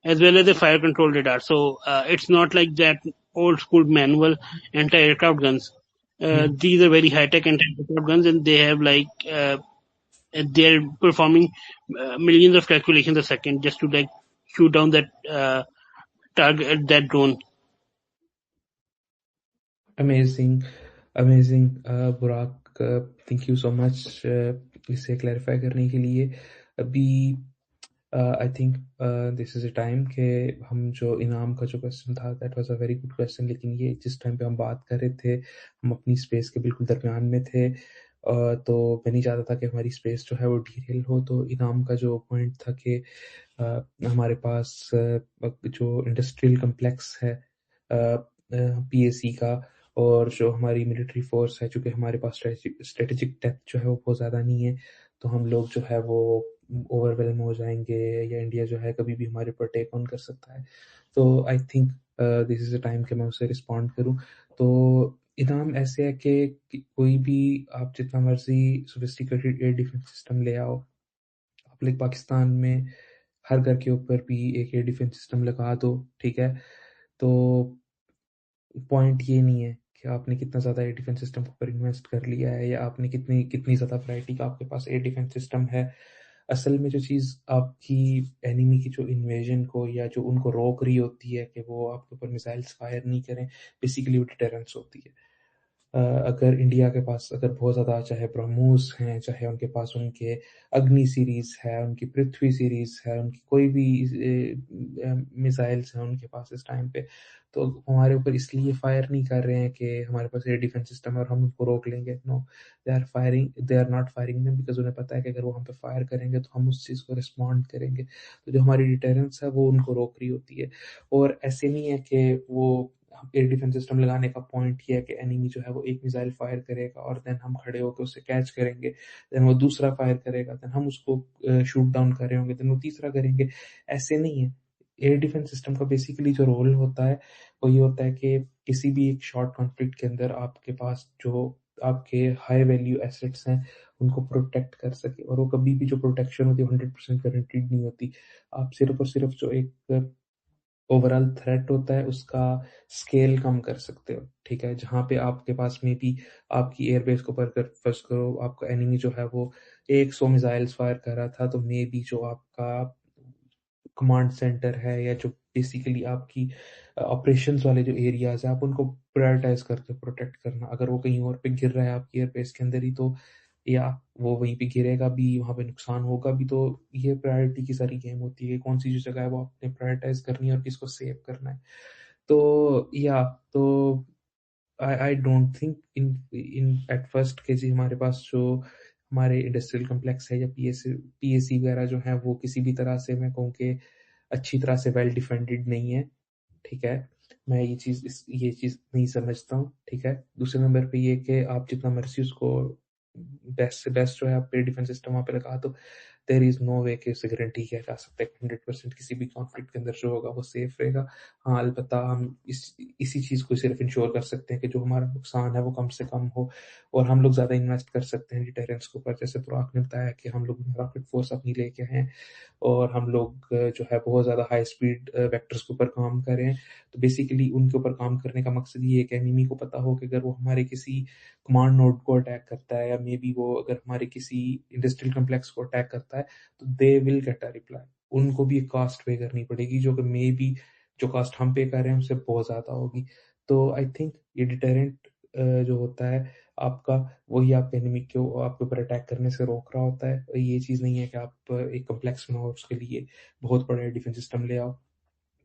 as a fire control radar. So it's not like that old school manual anti-aircraft guns. These are very high-tech anti-aircraft guns, and they have like they're performing millions of calculations a second just to like shoot down that target, that drone. Amazing. Burak thank you so much اسے clarify کرنے کے لیے. ابھی I think this is a time کہ ہم جو انعام کا جو کویسچن تھا that was a very good question, لیکن یہ جس ٹائم پہ ہم بات کر رہے تھے ہم اپنی اسپیس کے بالکل درمیان میں تھے, تو میں نہیں چاہتا تھا کہ ہماری اسپیس جو ہے وہ ڈیریل ہو. تو انعام کا جو پوائنٹ تھا کہ ہمارے پاس جو انڈسٹریل کمپلیکس ہے PAC کا, اور جو ہماری ملٹری فورس ہے, چونکہ ہمارے پاس اسٹریٹجک ڈیپتھ جو ہے وہ بہت زیادہ نہیں ہے, تو ہم لوگ جو ہے وہ اوور ویلم ہو جائیں گے, یا انڈیا جو ہے کبھی بھی ہمارے پر ٹیک آن کر سکتا ہے. تو I think this is a time کہ میں اسے رسپونڈ کروں. تو انعام ایسے ہے کہ کوئی بھی آپ جتنا مرضی سوفسٹیکیٹڈ ایئر ڈیفینس سسٹم لے آؤ, آپ لائک پاکستان میں ہر گھر کے اوپر بھی ایک ایئر ڈیفینس سسٹم لگا دو, ٹھیک ہے, تو پوائنٹ یہ نہیں ہے کہ آپ نے کتنا زیادہ ایئر ڈیفینس سسٹم پر انویسٹ کر لیا ہے, یا آپ نے کتنی زیادہ ورائٹی کا آپ کے پاس ایئر ڈیفینس سسٹم ہے. اصل میں جو چیز آپ کی اینیمی کی جو انویژن کو یا جو ان کو روک رہی ہوتی ہے کہ وہ آپ کے اوپر میزائلس فائر نہیں کریں, بیسیکلی وہ ڈیٹرنس ہوتی ہے. اگر انڈیا کے پاس اگر بہت زیادہ چاہے برہموس ہیں, چاہے ان کے پاس ان کے اگنی سیریز ہے, ان کی پرتھوی سیریز ہے, ان کی کوئی بھی میزائلس ہیں ان کے پاس اس ٹائم پہ, تو ہمارے اوپر اس لیے فائر نہیں کر رہے ہیں کہ ہمارے پاس ایئر ڈیفینس سسٹم ہے اور ہم ان کو روک لیں گے. No, they are not firing them because انہیں پتہ ہے کہ اگر وہ ہم پہ فائر کریں گے تو ہم اس چیز کو رسپونڈ کریں گے. تو جو ہماری ڈیٹرنس ہے وہ ان کو روک رہی ہوتی ہے. اور ایسے نہیں ہے کہ وہ ایئر ڈیفینس سسٹم لگانے کا پوائنٹ یہ ہے کہ اینیمی جو ہے وہ ایک میزائل فائر کرے گا اور دین ہم کھڑے ہو کے اسے کیچ کریں گے, دین وہ دوسرا فائر کرے گا, دین ہم اس کو شوٹ ڈاؤن کر رہے ہوں گے, دین وہ تیسرا کریں گے. ایسے نہیں ہے. ایئر ڈیفینس سسٹم کا بیسیکلی جو رول ہوتا ہے وہ یہ ہوتا ہے کہ کسی بھی ایک شارٹ کانفلکٹ کے اندر آپ کے پاس جو آپ کے ہائی ویلیو ایسٹس ہیں ان کو پروٹیکٹ کر سکے, اور وہ کبھی بھی جو پروٹیکشن ہوتی ہے 100% گارنٹیڈ نہیں ہوتی. آپ صرف اور صرف جو ایک اوور آل تھریٹ ہوتا ہے اس کا اسکیل کم کر سکتے ہو, ٹھیک ہے. جہاں پہ آپ کے پاس میں بھی آپ کی ایئر بیس کو پر کر فرض کرو آپ کا اینیمی جو ہے وہ 100 میزائلز فائر کر رہا تھا, تو مے بی جو آپ کا کمانڈ سینٹر ہے یا جو بیسیکلی آپ کی آپریشنز والے جو ایریاز ہیں آپ ان کو پرائرٹائز کرتے ہو پروٹیکٹ کرنا. اگر وہ کہیں اور پہ گر رہا ہے آپ کی ایئر بیس کے اندر ہی, تو یا وہ وہیں پہ گرے گا بھی, وہاں پہ نقصان ہوگا بھی. تو یہ پرائرٹی کی ساری گیم ہوتی ہے کہ کون سی جو جگہ ہے وہ آپ نے پرائرٹائز کرنی ہے اور کس کو سیو کرنا ہے. تو I don't think in at first کہ جی ہمارے پاس جو ہمارے انڈسٹریل کمپلیکس ہے یا PAC وغیرہ جو ہیں وہ کسی بھی طرح سے میں کہوں کہ اچھی طرح سے ویل ڈیفینڈڈ نہیں ہے, ٹھیک ہے. میں یہ چیز نہیں سمجھتا ہوں, ٹھیک ہے. دوسرے نمبر پہ یہ کہ آپ جتنا مرضی اس کو بیسٹ سے بیسٹ جو ہے آپ ایئر ڈیفینس سسٹم وہاں پہ لگا دو, دیر از نو وے کہ اسے گارنٹی کیا جا سکتا ہے 100% کسی بھی کانفلکٹ کے اندر جو ہوگا وہ سیف رہے گا. ہاں البتہ ہم اسی چیز کو صرف انشور کر سکتے ہیں کہ جو ہمارا نقصان ہے وہ کم سے کم ہو, اور ہم لوگ زیادہ انویسٹ کر سکتے ہیں ڈیٹرنس کے اوپر. جیسے پراگ نے بتایا کہ ہم لوگ راکٹ فورس اپنی لے کے ہیں اور ہم لوگ جو ہے بہت زیادہ ہائی اسپیڈ ویکٹرز کے اوپر کام کریں. تو بیسیکلی ان کے اوپر کام کرنے کا مقصد یہ ہے کہ انیمی کو پتا ہو کہ اگر وہ ہمارے کسی کمانڈ نوڈ کو اٹیک کرتا ہے یا مے بی وہ اگر ہمارے کسی انڈسٹریل کمپلیکس کو اٹیک کرتا ہے تو دے ول گیٹ اے ریپلائی. ان کو بھی ایک کاسٹ پے کرنی پڑے گی جو کہ مے بی جو کاسٹ ہم پے کر رہے ہیں اس سے بہت زیادہ ہوگی. تو آئی تھنک یہ ڈیٹرنٹ جو ہوتا ہے آپ کا, وہی آپ کے انیمی کو آپ کے اوپر اٹیک کرنے سے روک رہا ہوتا ہے. یہ چیز نہیں ہے کہ آپ ایک کمپلیکس بناؤ اس کے لیے بہت بڑا ڈیفینس سسٹم لے آؤ,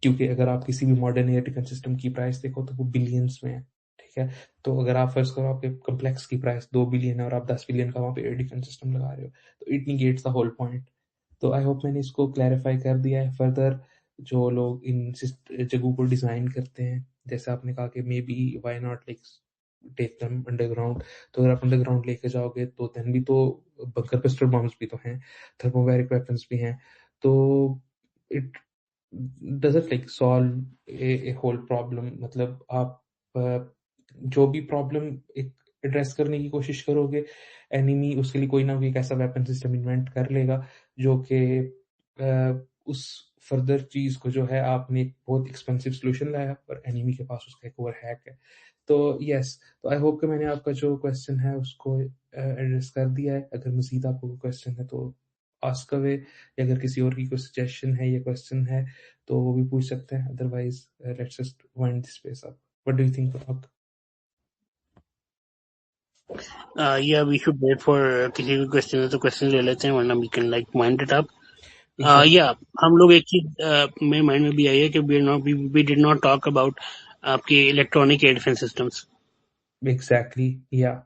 کیونکہ اگر آپ کسی بھی ماڈرن ایئر ڈیفینس سسٹم کی پرائس دیکھو تو وہ بلینز میں ہے. ٹھیک ہے, تو اگر آپ فرض کرو آپ کے کمپلیکس کی پرائس 2 بلین ہے اور آپ 10 بلین کا وہاں پہ ایئر ڈیفینس سسٹم لگا رہے ہو تو اٹ نیگیٹس دا ہول پوائنٹ. تو آئی ہوپ میں نے اس کو کلیریفائی کر دیا ہے. فردر جو لوگ ان جگہوں کو ڈیزائن کرتے ہیں, جیسے آپ نے کہا کہ may be why not like take them underground, تو اگر آپ انڈر گراؤنڈ لے کے جاؤ گے تو دین بھی تو بنکر پسٹل بمز بھی تو ہیں, تھرموویرک ویپنس بھی ہیں. تو it doesn't like solve a whole problem. مطلب آپ جو بھی پرابلم ایک ایڈریس کرنے کی کوشش کرو گے, اینیمی اس کے لیے کوئی نہ کوئی ایک ایسا ویپن سسٹم انوینٹ کر لے گا جو کہ اس فردر چیز کو جو ہے آپ نے ایک بہت ایکسپینسو سولوشن لایا اور اینیمی کے پاس اس کا ایک اوور ہیک ہے. تو یس, تو آئی ہوپ کہ میں نے آپ کا جو کویشچن ہے اس کو ایڈریس کر دیا ہے. اگر مزید آپ کو کوئی کویشچن ہے تو آسک اوے, یا اگر کسی اور کی کوئی سجیشن ہے یا کویشچن ہے تو وہ بھی پوچھ سکتے ہیں. Otherwise let's just wind this piece up. What do you think, Parag? Yeah, we should wait for کسی بھی کوشچن ہے تو کوشچن لے لیتے ہیں, ورنہ we can like wind it up. Exactly. Yeah, ہم لوگ ایک چیز میرے مائنڈ میں بھی آئی ہے کہ we did not talk about آپ کے electronic year defence systems. Exactly. Yeah.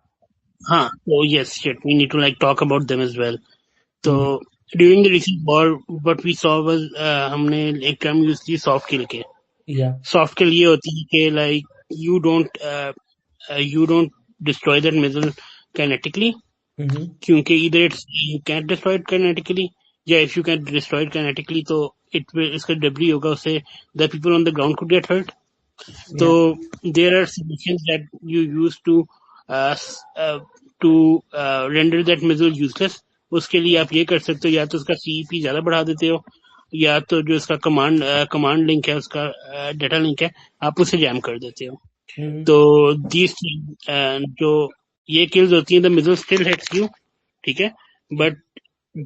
ہاں, so yes, shit, we need to like talk about them as well. تو during the recent war what we saw was ہم نے ایک term use کی soft کل کے. Yeah. سافٹ کل یہ ہوتی ہے کہ like you don't destroy that missile kinetically, کیونکہ either you can't destroy it kinetically, یا if you can't destroy it kinetically تو اس کا debris ہوگا, اس سے the people on the ground could get hurt. So there are solutions that you use to render that missile useless. اس کے لیے آپ یہ کر سکتے ہو, یا تو اس کا CEP زیادہ بڑھا دیتے ہو, یا تو جو اس کا کمانڈ لنک ہے, اس کا ڈیٹا لنک ہے, آپ اسے جیم کر دیتے ہو. تو جو یہ کلز ہوتی ہیں, دا مزل اسٹل ہٹس یو, ٹھیک ہے, بٹ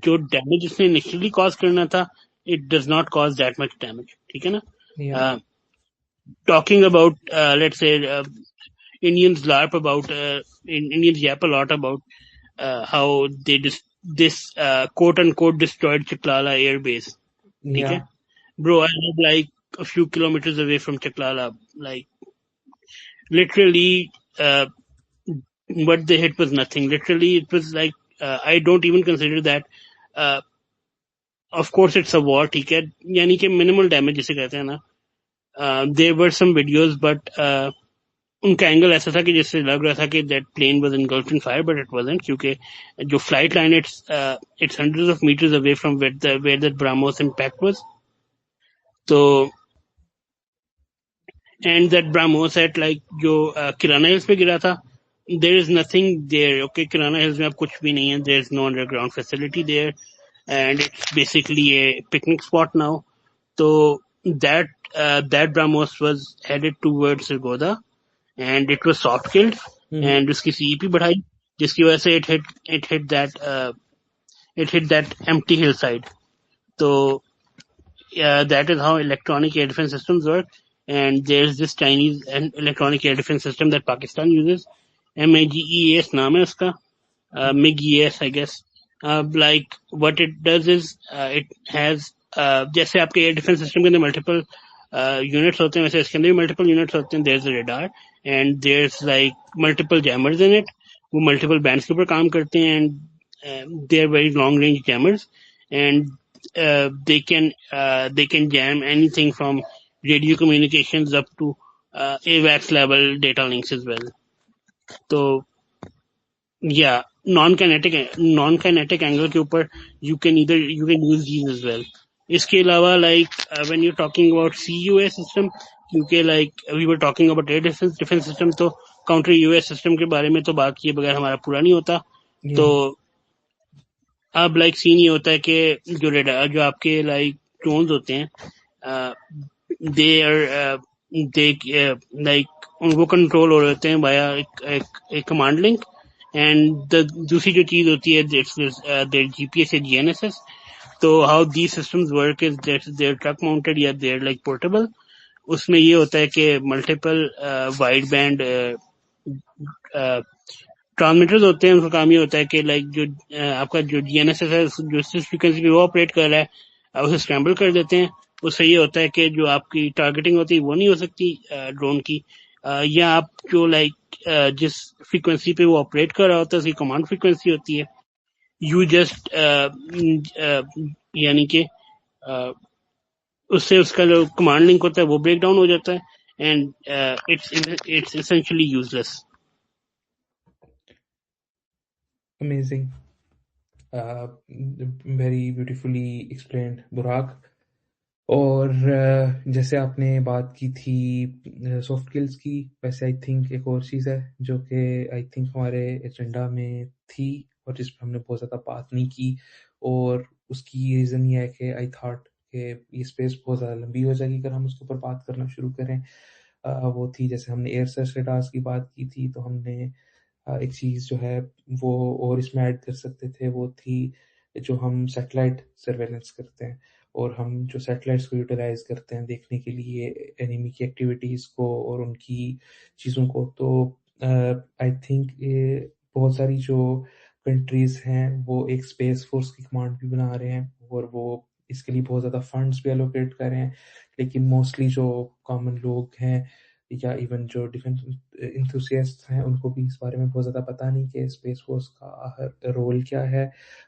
جو ڈیمیج اس نے انیشلی کاز کرنا تھا it does not cause that much damage, ٹھیک ہے نا. Talking about let's say Indians yap a lot about how they this quote unquote destroyed Chaklala air base. Yeah. Okay? Bro, I live like a few kilometers away from Chaklala. Like literally what they hit was nothing. Literally it was like I don't even consider that of course it's a war, ٹھیک ہے, یعنی کہ minimal damage جسے کہتے ہیں نا. There were some videos but ان کا angle ایسا تھا کہ جس سے لگ رہا تھا کہ that plane was engulfed in fire, but it wasn't, کیونکہ جو flight line it's hundreds of meters away from where that BrahMos impact was. تو and that BrahMos at like جو Kirana Hills پہ گرا تھا, there is nothing there. Okay, Kirana Hills میں اب کچھ بھی نہیں ہے, there is no underground facility there and it's basically a picnic spot now. تو that BrahMos was headed towards Sargodha and it was soft killed and اس کی CEP بڑھائی, جس کی وجہ سے it hit that empty hillside. تو that is how electronic air defense systems work. And there's this Chinese electronic air defense system that Pakistan uses, MAGEAS نام ہے اس کا, MAGEAS I guess. Like what it does is it has جیسے آپ کے year defence system کے اندر multiple units ہوتے ہیں, ویسے اس کے اندر بھی ملٹیپل یونٹس ہوتے ہیں. there's a radar and there's like multiple jammers in it. وہ ملٹیپل بینڈس کے اوپر کام کرتے ہیں and they are very long range jammers and they can jam anything from radio communications up to AWACS level data links as well. So یا naan kinetic angle کے اوپر you can use these as well. اس کے علاوہ like when you talking about C U S system, کیونکہ like we were talking about air defence system, تو counter U S system کے بارے میں تو بات کیے بغیر ہمارا پورا نہیں ہوتا. تو اب لائک سین یہ ہوتا ہے کہ جو آپ کے لائک ڈرونز ہوتے ہیں دے لائک ان کو کنٹرول ہو رہے ہوتے ہیں بایا ایک کمانڈ لنک. اینڈ دوسری جو چیز ہوتی ہے دیر جی پی ایس یا جی این ایس ایس. تو how these systems work is they're truck mounted یا دیر لائک پورٹیبل. اس میں یہ ہوتا ہے کہ ملٹیپل وائڈ بینڈ ٹرانسمیٹرز ہوتے ہیں. ان کا کام یہ ہوتا ہے کہ لائک جو آپ کا جو جی این ایس ایس ہے جو فریکوینسی پہ وہ آپریٹ کر رہا ہے آپ اسے اسکرامبل کر دیتے ہیں. اس سے یہ ہوتا ہے کہ جو آپ کی ٹارگیٹنگ ہوتی ہے وہ نہیں ہو سکتی ڈرون کی، یا آپ جو لائک جس فریکوینسی پہ وہ آپریٹ کر رہا ہوتا ہے اس کی کمانڈ فریکوینسی ہوتی ہے. یو جسٹ یعنی کہ اس سے اس کا جو کمانڈ لنک ہوتا ہے وہ بریک ڈاؤن ہو جاتا ہے اینڈ اٹس اسینشلی یوز لیس. Amazing. Very beautifully explained, Burak. اور جیسے آپ نے بات کی تھی سافٹ اسکلس کی، ویسے آئی تھنک ایک اور چیز ہے جو کہ آئی تھنک ہمارے ایجنڈا میں تھی اور جس پہ ہم نے بہت زیادہ بات نہیں کی، اور اس کی ریزن یہ ہے کہ آئی تھاٹ کہ یہ اسپیس بہت زیادہ لمبی ہو جائے گی اگر ہم اس کے اوپر بات کرنا شروع کریں. وہ تھی جیسے ہم نے ایئر سرچ ریڈارز کی بات کی تھی، تو ہم نے ایک چیز جو ہے وہ اور اس میں ایڈ کر سکتے تھے، وہ تھی جو ہم سیٹلائٹ سرویلنس کرتے ہیں، اور ہم جو سیٹلائٹس کو یوٹیلائز کرتے ہیں دیکھنے کے لیے اینیمی کی ایکٹیویٹیز کو اور ان کی چیزوں کو. تو آئی تھنک بہت ساری جو کنٹریز ہیں وہ ایک اسپیس فورس کی کمانڈ بھی بنا رہے ہیں اور وہ اس کے لیے بہت زیادہ فنڈز بھی الوکیٹ کر رہے ہیں. لیکن موسٹلی جو کامن لوگ ہیں یا ایون جو ڈیفینس انتھوسیسٹ ہیں ان کو بھی اس بارے میں بہت زیادہ پتہ نہیں کہ اسپیس فورس کا رول کیا ہے.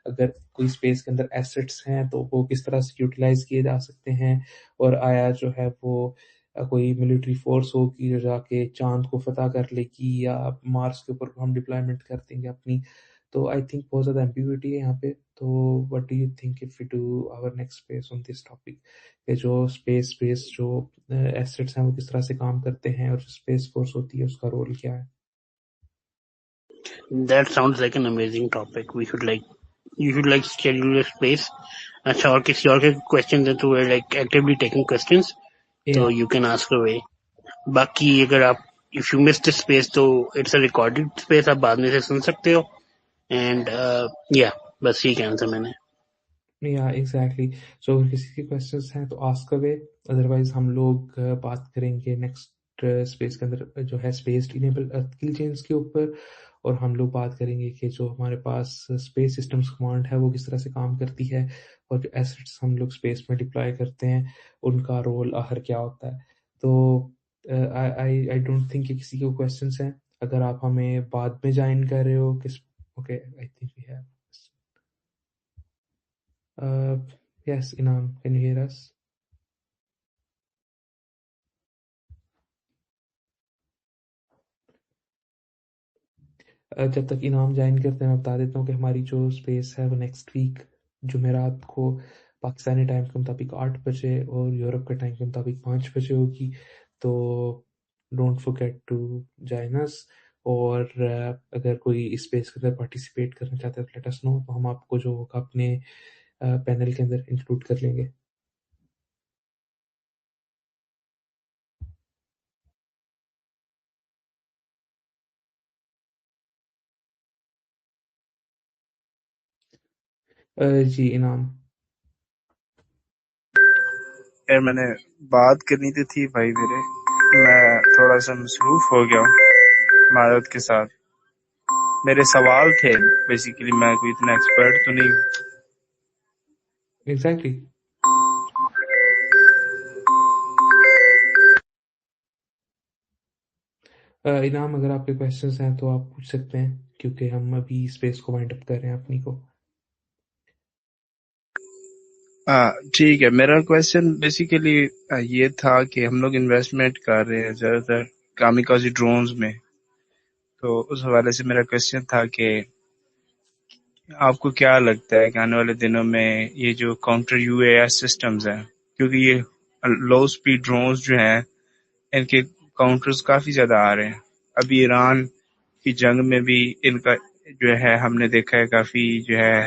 اگر کوئی اسپیس کے اندر ایسٹس ہیں تو وہ کس طرح سے یوٹیلائز کیے جا سکتے ہیں، اور آیا جو ہے وہ کوئی ملٹری فورس ہوگی جو جا کے چاند کو فتح کر لے گی یا مارس کے اوپر ہم ڈپلائمنٹ کر دیں گے اپنی. تو آئی تھنک بہت زیادہ ایمبیگوٹی ہے یہاں پہ. تو what do you think if we do our next space on this topic, کہ جو اسپیس جو ایسٹس ہیں وہ کس طرح سے کام کرتے ہیں اور جو اسپیس فورس ہوتی ہے اس کا رول کیا ہے؟ That sounds like an amazing topic. You should like schedule your space. اچھا، اور کسی اور کے questions ہیں تو we're like actively taking questions. تو you can ask away. باقی اگر آپ if you missed this space تو it's a recorded space، آپ بعد میں سے سن سکتے ہو. And بس یہ کہنا تھا میں نے. ایگزیکٹلی. سو اگر کسی کے کوشچنس ہیں تو آسک اوے، ادروائز ہم لوگ بات کریں گے نیکسٹ اسپیس کے اندر جو ہے اسپیس انیبل ارتھ کل چینز کے اوپر، اور ہم لوگ بات کریں گے کہ جو ہمارے پاس اسپیس سسٹمز کمانڈ ہے وہ کس طرح سے کام کرتی ہے، اور جو ایسٹس ہم لوگ اسپیس میں ڈپلائی کرتے ہیں ان کا رول آخر کیا ہوتا ہے. تو آئی ڈونٹ تھنک کہ کسی کو کوشچنس ہیں. اگر آپ ہمیں بعد میں جوائن کر رہے ہو okay I think we have. Yes, Inam, can you hear us? جب تک انعام جوائن کرتے ہیں میں بتا دیتا ہوں کہ ہماری جو اسپیس ہے وہ نیکسٹ ویک جمعرات کو پاکستانی ٹائم کے مطابق 8 بجے اور یورپ کے ٹائم کے مطابق 5 بجے ہوگی. تو don't forget to join us. اور اگر کوئی اس اسپیس کے اندر پارٹیسپیٹ کرنا چاہتا ہے تو لیٹ us know، تو ہم آپ کو جو ہوگا اپنے پینل کے اندر انکلوڈ کر لیں گے. جی انعام. یار میں نے بات کرنی تھی بھائی میرے، میں تھوڑا سا مصروف ہو گیا ہوں معذرت کے ساتھ. میرے سوال تھے بیسیکلی، میں کوئی اتنا ایکسپرٹ تو نہیں ہوں. ایگزیکٹلی. انعام اگر آپ کے کویشچنس ہیں تو آپ پوچھ سکتے ہیں، کیونکہ ہم ابھی اسپیس کو وائنڈ اپ کر رہے ہیں اپنی کو. ٹھیک ہے. میرا کویشچن بیسیکلی یہ تھا کہ ہم لوگ انویسٹمنٹ کر رہے ہیں زیادہ تر کامیکازی ڈرونز میں، تو اس حوالے سے میرا کوشچن تھا کہ آپ کو کیا لگتا ہے کہ آنے والے دنوں میں یہ جو counter you A S systems ہیں، کیونکہ یہ لو سپیڈ ڈرونز جو ہیں ان کے کاؤنٹرز کافی زیادہ آ رہے ہیں. ابھی ایران کی جنگ میں بھی ان کا جو ہے ہم نے دیکھا ہے، کافی جو ہے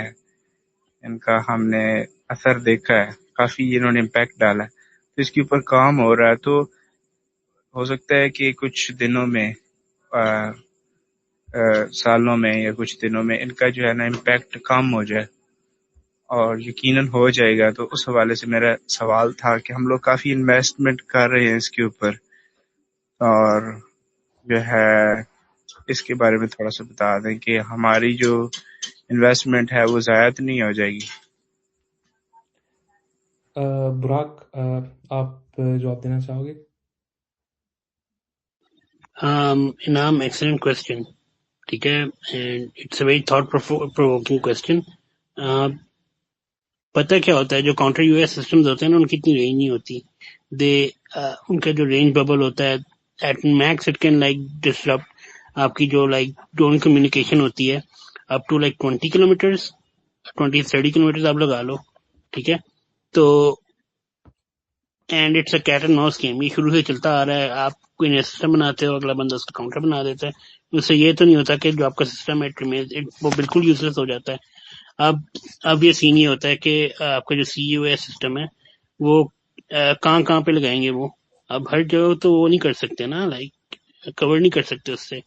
ان کا ہم نے اثر دیکھا ہے، کافی انہوں نے امپیکٹ ڈالا ہے. تو اس کے اوپر کام ہو رہا ہے، تو ہو سکتا ہے کہ کچھ دنوں میں سالوں میں یا کچھ دنوں میں ان کا جو ہے نا امپیکٹ کم ہو جائے، اور یقیناً ہو جائے گا. تو اس حوالے سے میرا سوال تھا کہ ہم لوگ کافی انویسٹمنٹ کر رہے ہیں اس کے اوپر، اور جو ہے اس کے بارے میں تھوڑا سا بتا دیں کہ ہماری جو انویسٹمنٹ ہے وہ ضائع تو نہیں ہو جائے گی. براک، آپ جواب دینا چاہو گے؟ انعام، ایکسلنٹ کوشچن. ٹھیک ہے، and it's a very thought provoking question. پتہ کیا ہوتا ہے، جو کاؤنٹر یو ایس سسٹمز ہوتے ہیں نا، ان کی اتنی رینج نہیں ہوتی. دے ان کا جو رینج ببل ہوتا ہے، at max it can like disrupt آپ کی جو لائک ڈرون کمیونیکیشن ہوتی ہے up to like 20 kilometres 20-30 kilometres آپ لگا لو. ٹھیک ہے، تو and it's a cat and mouse game. یہ شروع سے چلتا آ رہا ہے. آپ کوئی نیا سسٹم بناتے ہو، اگلا بندہ اس کا کاؤنٹر بنا دیتا ہے. اس سے یہ تو نہیں ہوتا کہ جو آپ کا سسٹم ہے وہ بالکل یوزلیس ہو جاتا ہے. اب یہ سین یہ ہوتا ہے کہ آپ کا جو سی یو ایس سسٹم ہے وہ کہاں پہ لگائیں گے وہ. اب ہر جگہ تو وہ نہیں کر سکتے نا، لائک کور نہیں کر سکتے اس سے.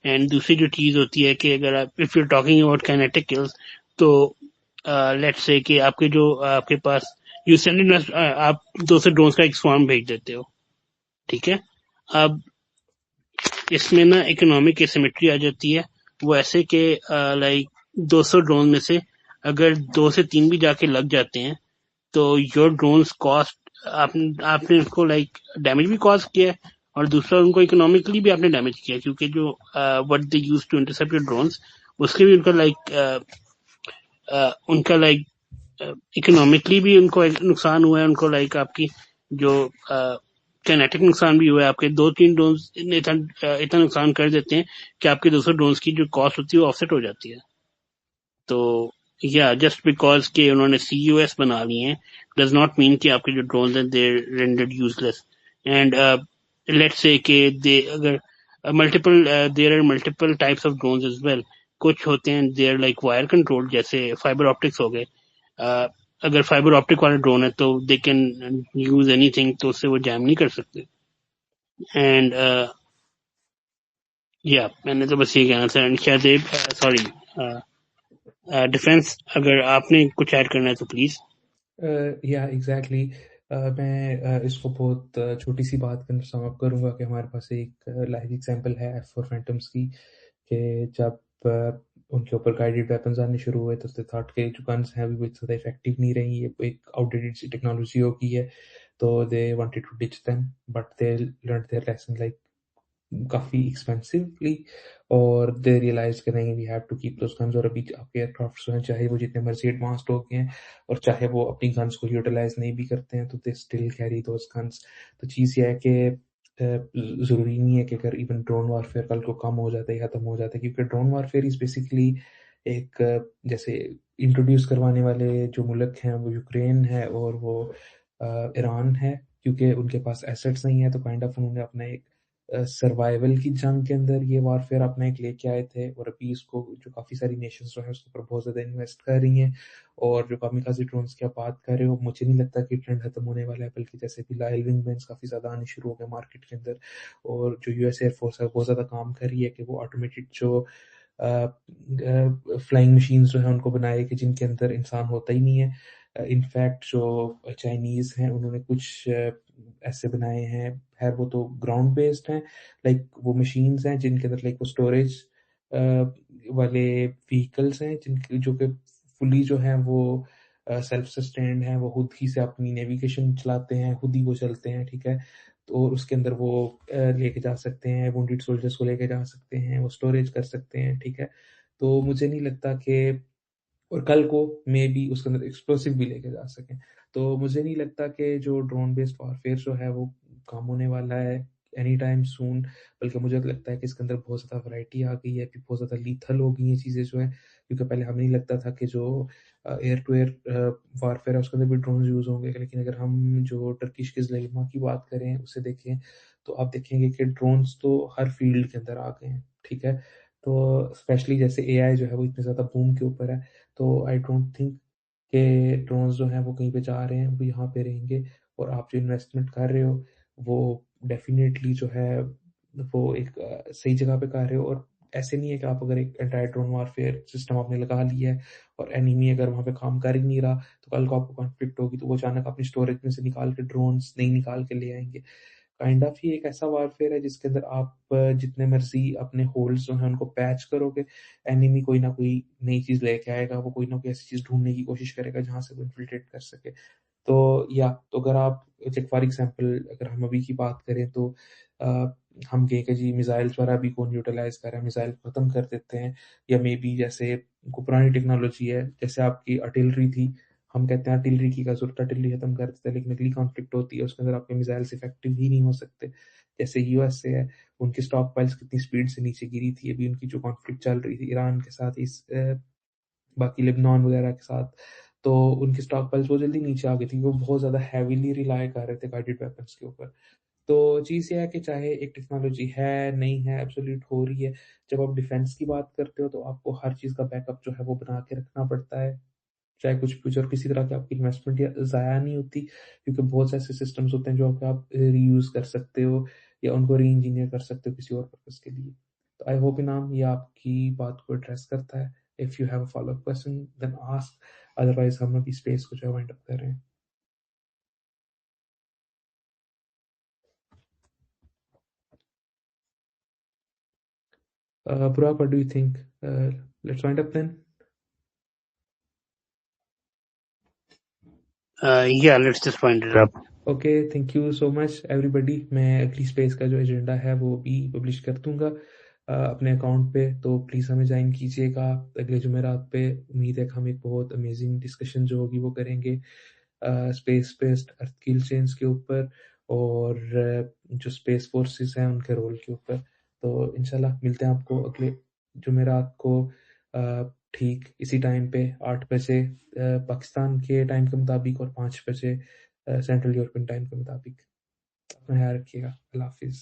اینڈ دوسری جو چیز ہوتی ہے کہ اگر آپ if you talking about kinetic kills, تو لیٹس سے کہ آپ کے پاس یو سینڈ آپ 200 ڈرونز کا ایک سوارم بھیج دیتے ہو. ٹھیک ہے، اب اس میں نا اکنامک اسیمیٹری آ جاتی ہے. وہ ایسے کہ لائک 200 ڈرون میں سے اگر 2 سے 3 بھی جا کے لگ جاتے ہیں تو یور ڈرونز کاسٹ آپ نے اس کو لائک ڈیمیج بھی کاز کیا ہے، اور دوسرا ان کو اکنامکلی بھی آپ نے ڈیمیج کیا، کیونکہ جو what they use to intercept your drones, اس کے بھی ان کا لائک اکنامکلی بھی ان کو نقصان ہوا ہے. ان کو لائک آپ کی جو کینیٹک نقصان بھی ہوا ہے. آپ کے 2-3 ڈرونز اتنا نقصان کر دیتے ہیں کہ آپ کے 200 ڈرونز کی جو کاسٹ ہوتی ہے وہ آفسیٹ ہو جاتی ہے. تو یا جسٹ بیکاز کہ انہوں نے سی یو ایس بنا لی ہیں ڈز ناٹ مین کہ آپ کے جو ڈرونز ہیں they rendered useless. And let say کہ اگر there are multiple types of drones as well. کچھ ہوتے ہیں they are like wire control, جیسے فائبر آپٹکس ہو گئے. اگر فائبر آپٹک والا ڈرون ہے تو they can use anything, تو اس سے وہ جیم نہیں کر سکتے. اینڈ یا میں نے تو بس یہ کہنا تھا. شاید سوری ڈیفینس، اگر آپ نے کچھ ایڈ کرنا ہے تو پلیز. یا ایگزیکٹلی، میں اس کو بہت چھوٹی سی بات کا سم اپ کروں گا کہ ہمارے پاس ایک لائیو ایگزامپل ہے F4 فینٹمس کی، کہ جب ان کے اوپر گائیڈڈ ویپنز آنے شروع ہوئے تو they thought کہ جو گنز ہیں وہ زیادہ افیکٹو نہیں رہی، یہ ایک آؤٹ ڈیٹڈ سی ٹیکنالوجی ہو گئی ہے. تو they wanted to ditch them but they learned their lesson like کافی ایکسپینسولی، اور دے ریئلائز کہ نہیں we have to keep those guns. اور ابھی آپ کے ایئر کرافٹس ہیں چاہے وہ جتنے مرضی ایڈوانسڈ ہو گئے ہیں اور چاہے وہ اپنی گنز کو یوٹیلائز نہیں بھی کرتے ہیں تو they still carry those guns. تو چیز یہ ہے کہ ضروری نہیں ہے کہ اگر ایون ڈرون وارفیئر کل کو کم ہو جاتا ہے یا ختم ہو جاتا ہے، کیونکہ ڈرون وارفیئر از بیسیکلی ایک جیسے انٹروڈیوس کروانے والے جو ملک ہیں وہ یوکرین ہے اور وہ ایران ہے، کیونکہ ان کے پاس ایسٹس نہیں ہیں. تو کائنڈ آف انہوں نے اپنا ایک سروائیول کی جنگ کے اندر یہ وارفیئر اپنا ایک لے کے آئے تھے، اور ابھی اس کو جو کافی ساری نیشنز جو ہیں اس کے اوپر بہت زیادہ انویسٹ کر رہی ہیں. اور جو کامیکازی ڈرونز کی آپ بات کر رہے ہو، مجھے نہیں لگتا کہ ٹرینڈ ختم ہونے والا ہے، بلکہ جیسے بھی لائل ونگ مینس کافی زیادہ آنے شروع ہو گئے مارکیٹ کے اندر. اور جو یو ایس ایئر فورس ہے بہت زیادہ کام کر رہی ہے کہ وہ آٹومیٹڈ جو فلائنگ مشینز جو ہیں ان کو بنائے کہ جن کے اندر انسان ہوتا ہی نہیں ہے. انفیکٹ جو چائنیز ہیں انہوں نے کچھ ایسے بنائے ہیں، خیر وہ تو گراؤنڈ بیسڈ ہیں، لائک وہ مشینز ہیں جن کے اندر لائک وہ اسٹوریج والے وہیکلس ہیں جو کہ فلی جو ہیں وہ سیلف سسٹینڈ ہیں، وہ خود ہی سے اپنی نیویگیشن چلاتے ہیں، خود ہی وہ چلتے ہیں. ٹھیک ہے، تو اس کے اندر وہ لے کے جا سکتے ہیں وونڈیڈ سولجرز کو لے کے جا سکتے ہیں، وہ اسٹوریج کر سکتے ہیں. ٹھیک ہے، تو مجھے نہیں لگتا کہ اور کل کو مے بی اس کے اندر ایکسپلوسیو بھی لے کے جا سکیں. تو مجھے نہیں لگتا کہ جو ڈرون بیسڈ وارفیئر جو ہے وہ کام ہونے والا ہے، اینی ٹائم سون، بلکہ مجھے لگتا ہے کہ اس کے اندر بہت زیادہ ورائٹی آ گئی ہے، بہت زیادہ لیتھل ہو گئی ہیں چیزیں جو ہیں، کیونکہ پہلے ہمیں نہیں لگتا تھا کہ جو ایئر ٹو ایئر وارفیئر ہے اس کے اندر بھی ڈرونز یوز ہوں گے، لیکن اگر ہم جو ٹرکش کے زلیما کی بات کریں اسے دیکھیں تو آپ دیکھیں گے کہ ڈرونز تو ہر فیلڈ کے اندر آ گئے ہیں، ٹھیک ہے. تو اسپیشلی جیسے اے آئی جو ہے وہ اتنے زیادہ بوم کے اوپر ہے، تو آئی ڈونٹ تھنک کہ ڈرونز جو ہیں وہ کہیں پہ جا رہے ہیں، وہ یہاں پہ رہیں گے. اور آپ جو انویسٹمنٹ کر رہے ہو وہ ڈیفینیٹلی جو ہے وہ ایک صحیح جگہ پہ کر رہے ہو. اور ایسے نہیں ہے کہ آپ اگر ایک انٹائر ڈرون وارفیئر سسٹم آپ نے لگا لیا ہے اور اینیمی اگر وہاں پہ کام کر ہی نہیں رہا تو کل کو آپ کو کانفلکٹ ہوگی تو وہ اچانک اپنی اسٹوریج میں سے نکال کے ڈرونز نہیں نکال کے لے آئیں گے. کائنڈ آف ہی ایک ایسا وارفیئر ہے جس کے اندر آپ جتنے مرضی اپنے ہولز جو ہیں ان کو پیچ کرو گے، اینیمی کوئی نہ کوئی نئی چیز لے کے آئے گا، وہ کوئی نہ کوئی ایسی چیز ڈھونڈنے کی کوشش کرے گا جہاں سے وہ انفلٹریٹ کر سکے. تو اگر آپ فار ایگزامپل اگر ہم ابھی کی بات کریں تو ہم کہیں کہ جی میزائلس وغیرہ بھی کون یوٹیلائز کر رہا ہے، میزائل ختم کر دیتے ہیں، یا مے بی جیسے کو پرانی ٹیکنالوجی ہے جیسے آپ کی آرٹلری تھی، ہم کہتے ہیں آرٹلری کی ضرورت آرٹلری ختم کر دیتے ہیں، لیکن اگلی کانفلکٹ ہوتی ہے اس کے اندر آپ کے میزائلس افیکٹو ہی نہیں ہو سکتے. جیسے یو ایس سے ہے، ان کی اسٹاک پائلس کتنی سپیڈ سے نیچے گری تھی، ابھی ان کی جو کانفلکٹ چل رہی تھی ایران کے ساتھ، باقی لبنان وغیرہ کے ساتھ، تو ان کی اسٹاک پائلس بہت جلدی نیچے آ گئی تھی، وہ بہت زیادہ ہیویلی ریلائی کر رہے تھے گائیڈڈ ویپنس کے اوپر. تو چیز یہ ہے کہ چاہے ایک ٹیکنالوجی ہے نہیں ہے ایبسولوٹ ہو رہی ہے، جب آپ ڈیفینس کی بات کرتے ہو تو آپ کو ہر چیز کا بیک اپ جو ہے وہ بنا کے رکھنا پڑتا ہے، چاہے کچھ فیوچر کسی طرح کی آپ کی انویسٹمنٹ یا ضائع نہیں ہوتی، کیونکہ بہت سے ایسے سسٹمز ہوتے ہیں جو آپ ری یوز کر سکتے ہو یا ان کو ری انجینئر کر سکتے ہو کسی اور پرپز کے لیے. تو آئی ہوپ انعام یہ آپ کی بات کو ایڈریس کرتا ہے. If you have a follow up question then ask, otherwise ہم ابھی اسپیس کو جو ہے وائنڈ اپ کر رہے ہیں. Burak, what do you think? Let's wind up then. Yeah, let's just wind it up. Okay, thank you so much everybody. میں اگلی اسپیس کا جو ایجنڈا ہے وہ بھی پبلش کر دوں گا اپنے اکاؤنٹ پہ، تو پلیز ہمیں جوائن کیجیے گا اگلے جمعرات پہ. امید ہے کہ ہم ایک بہت امیزنگ ڈسکشن جو ہوگی وہ کریں گے اسپیس بیسڈ ارتھ کیل چینز کے اوپر اور جو اسپیس فورسز ہیں ان کے رول کے اوپر. تو انشاءاللہ ملتے ہیں آپ کو اگلے جمعرات کو ٹھیک اسی ٹائم پہ 8 بجے پاکستان کے ٹائم کے مطابق اور 5 بجے سینٹرل یورپین ٹائم کے مطابق. اپنا خیال رکھیے گا. اللہ حافظ.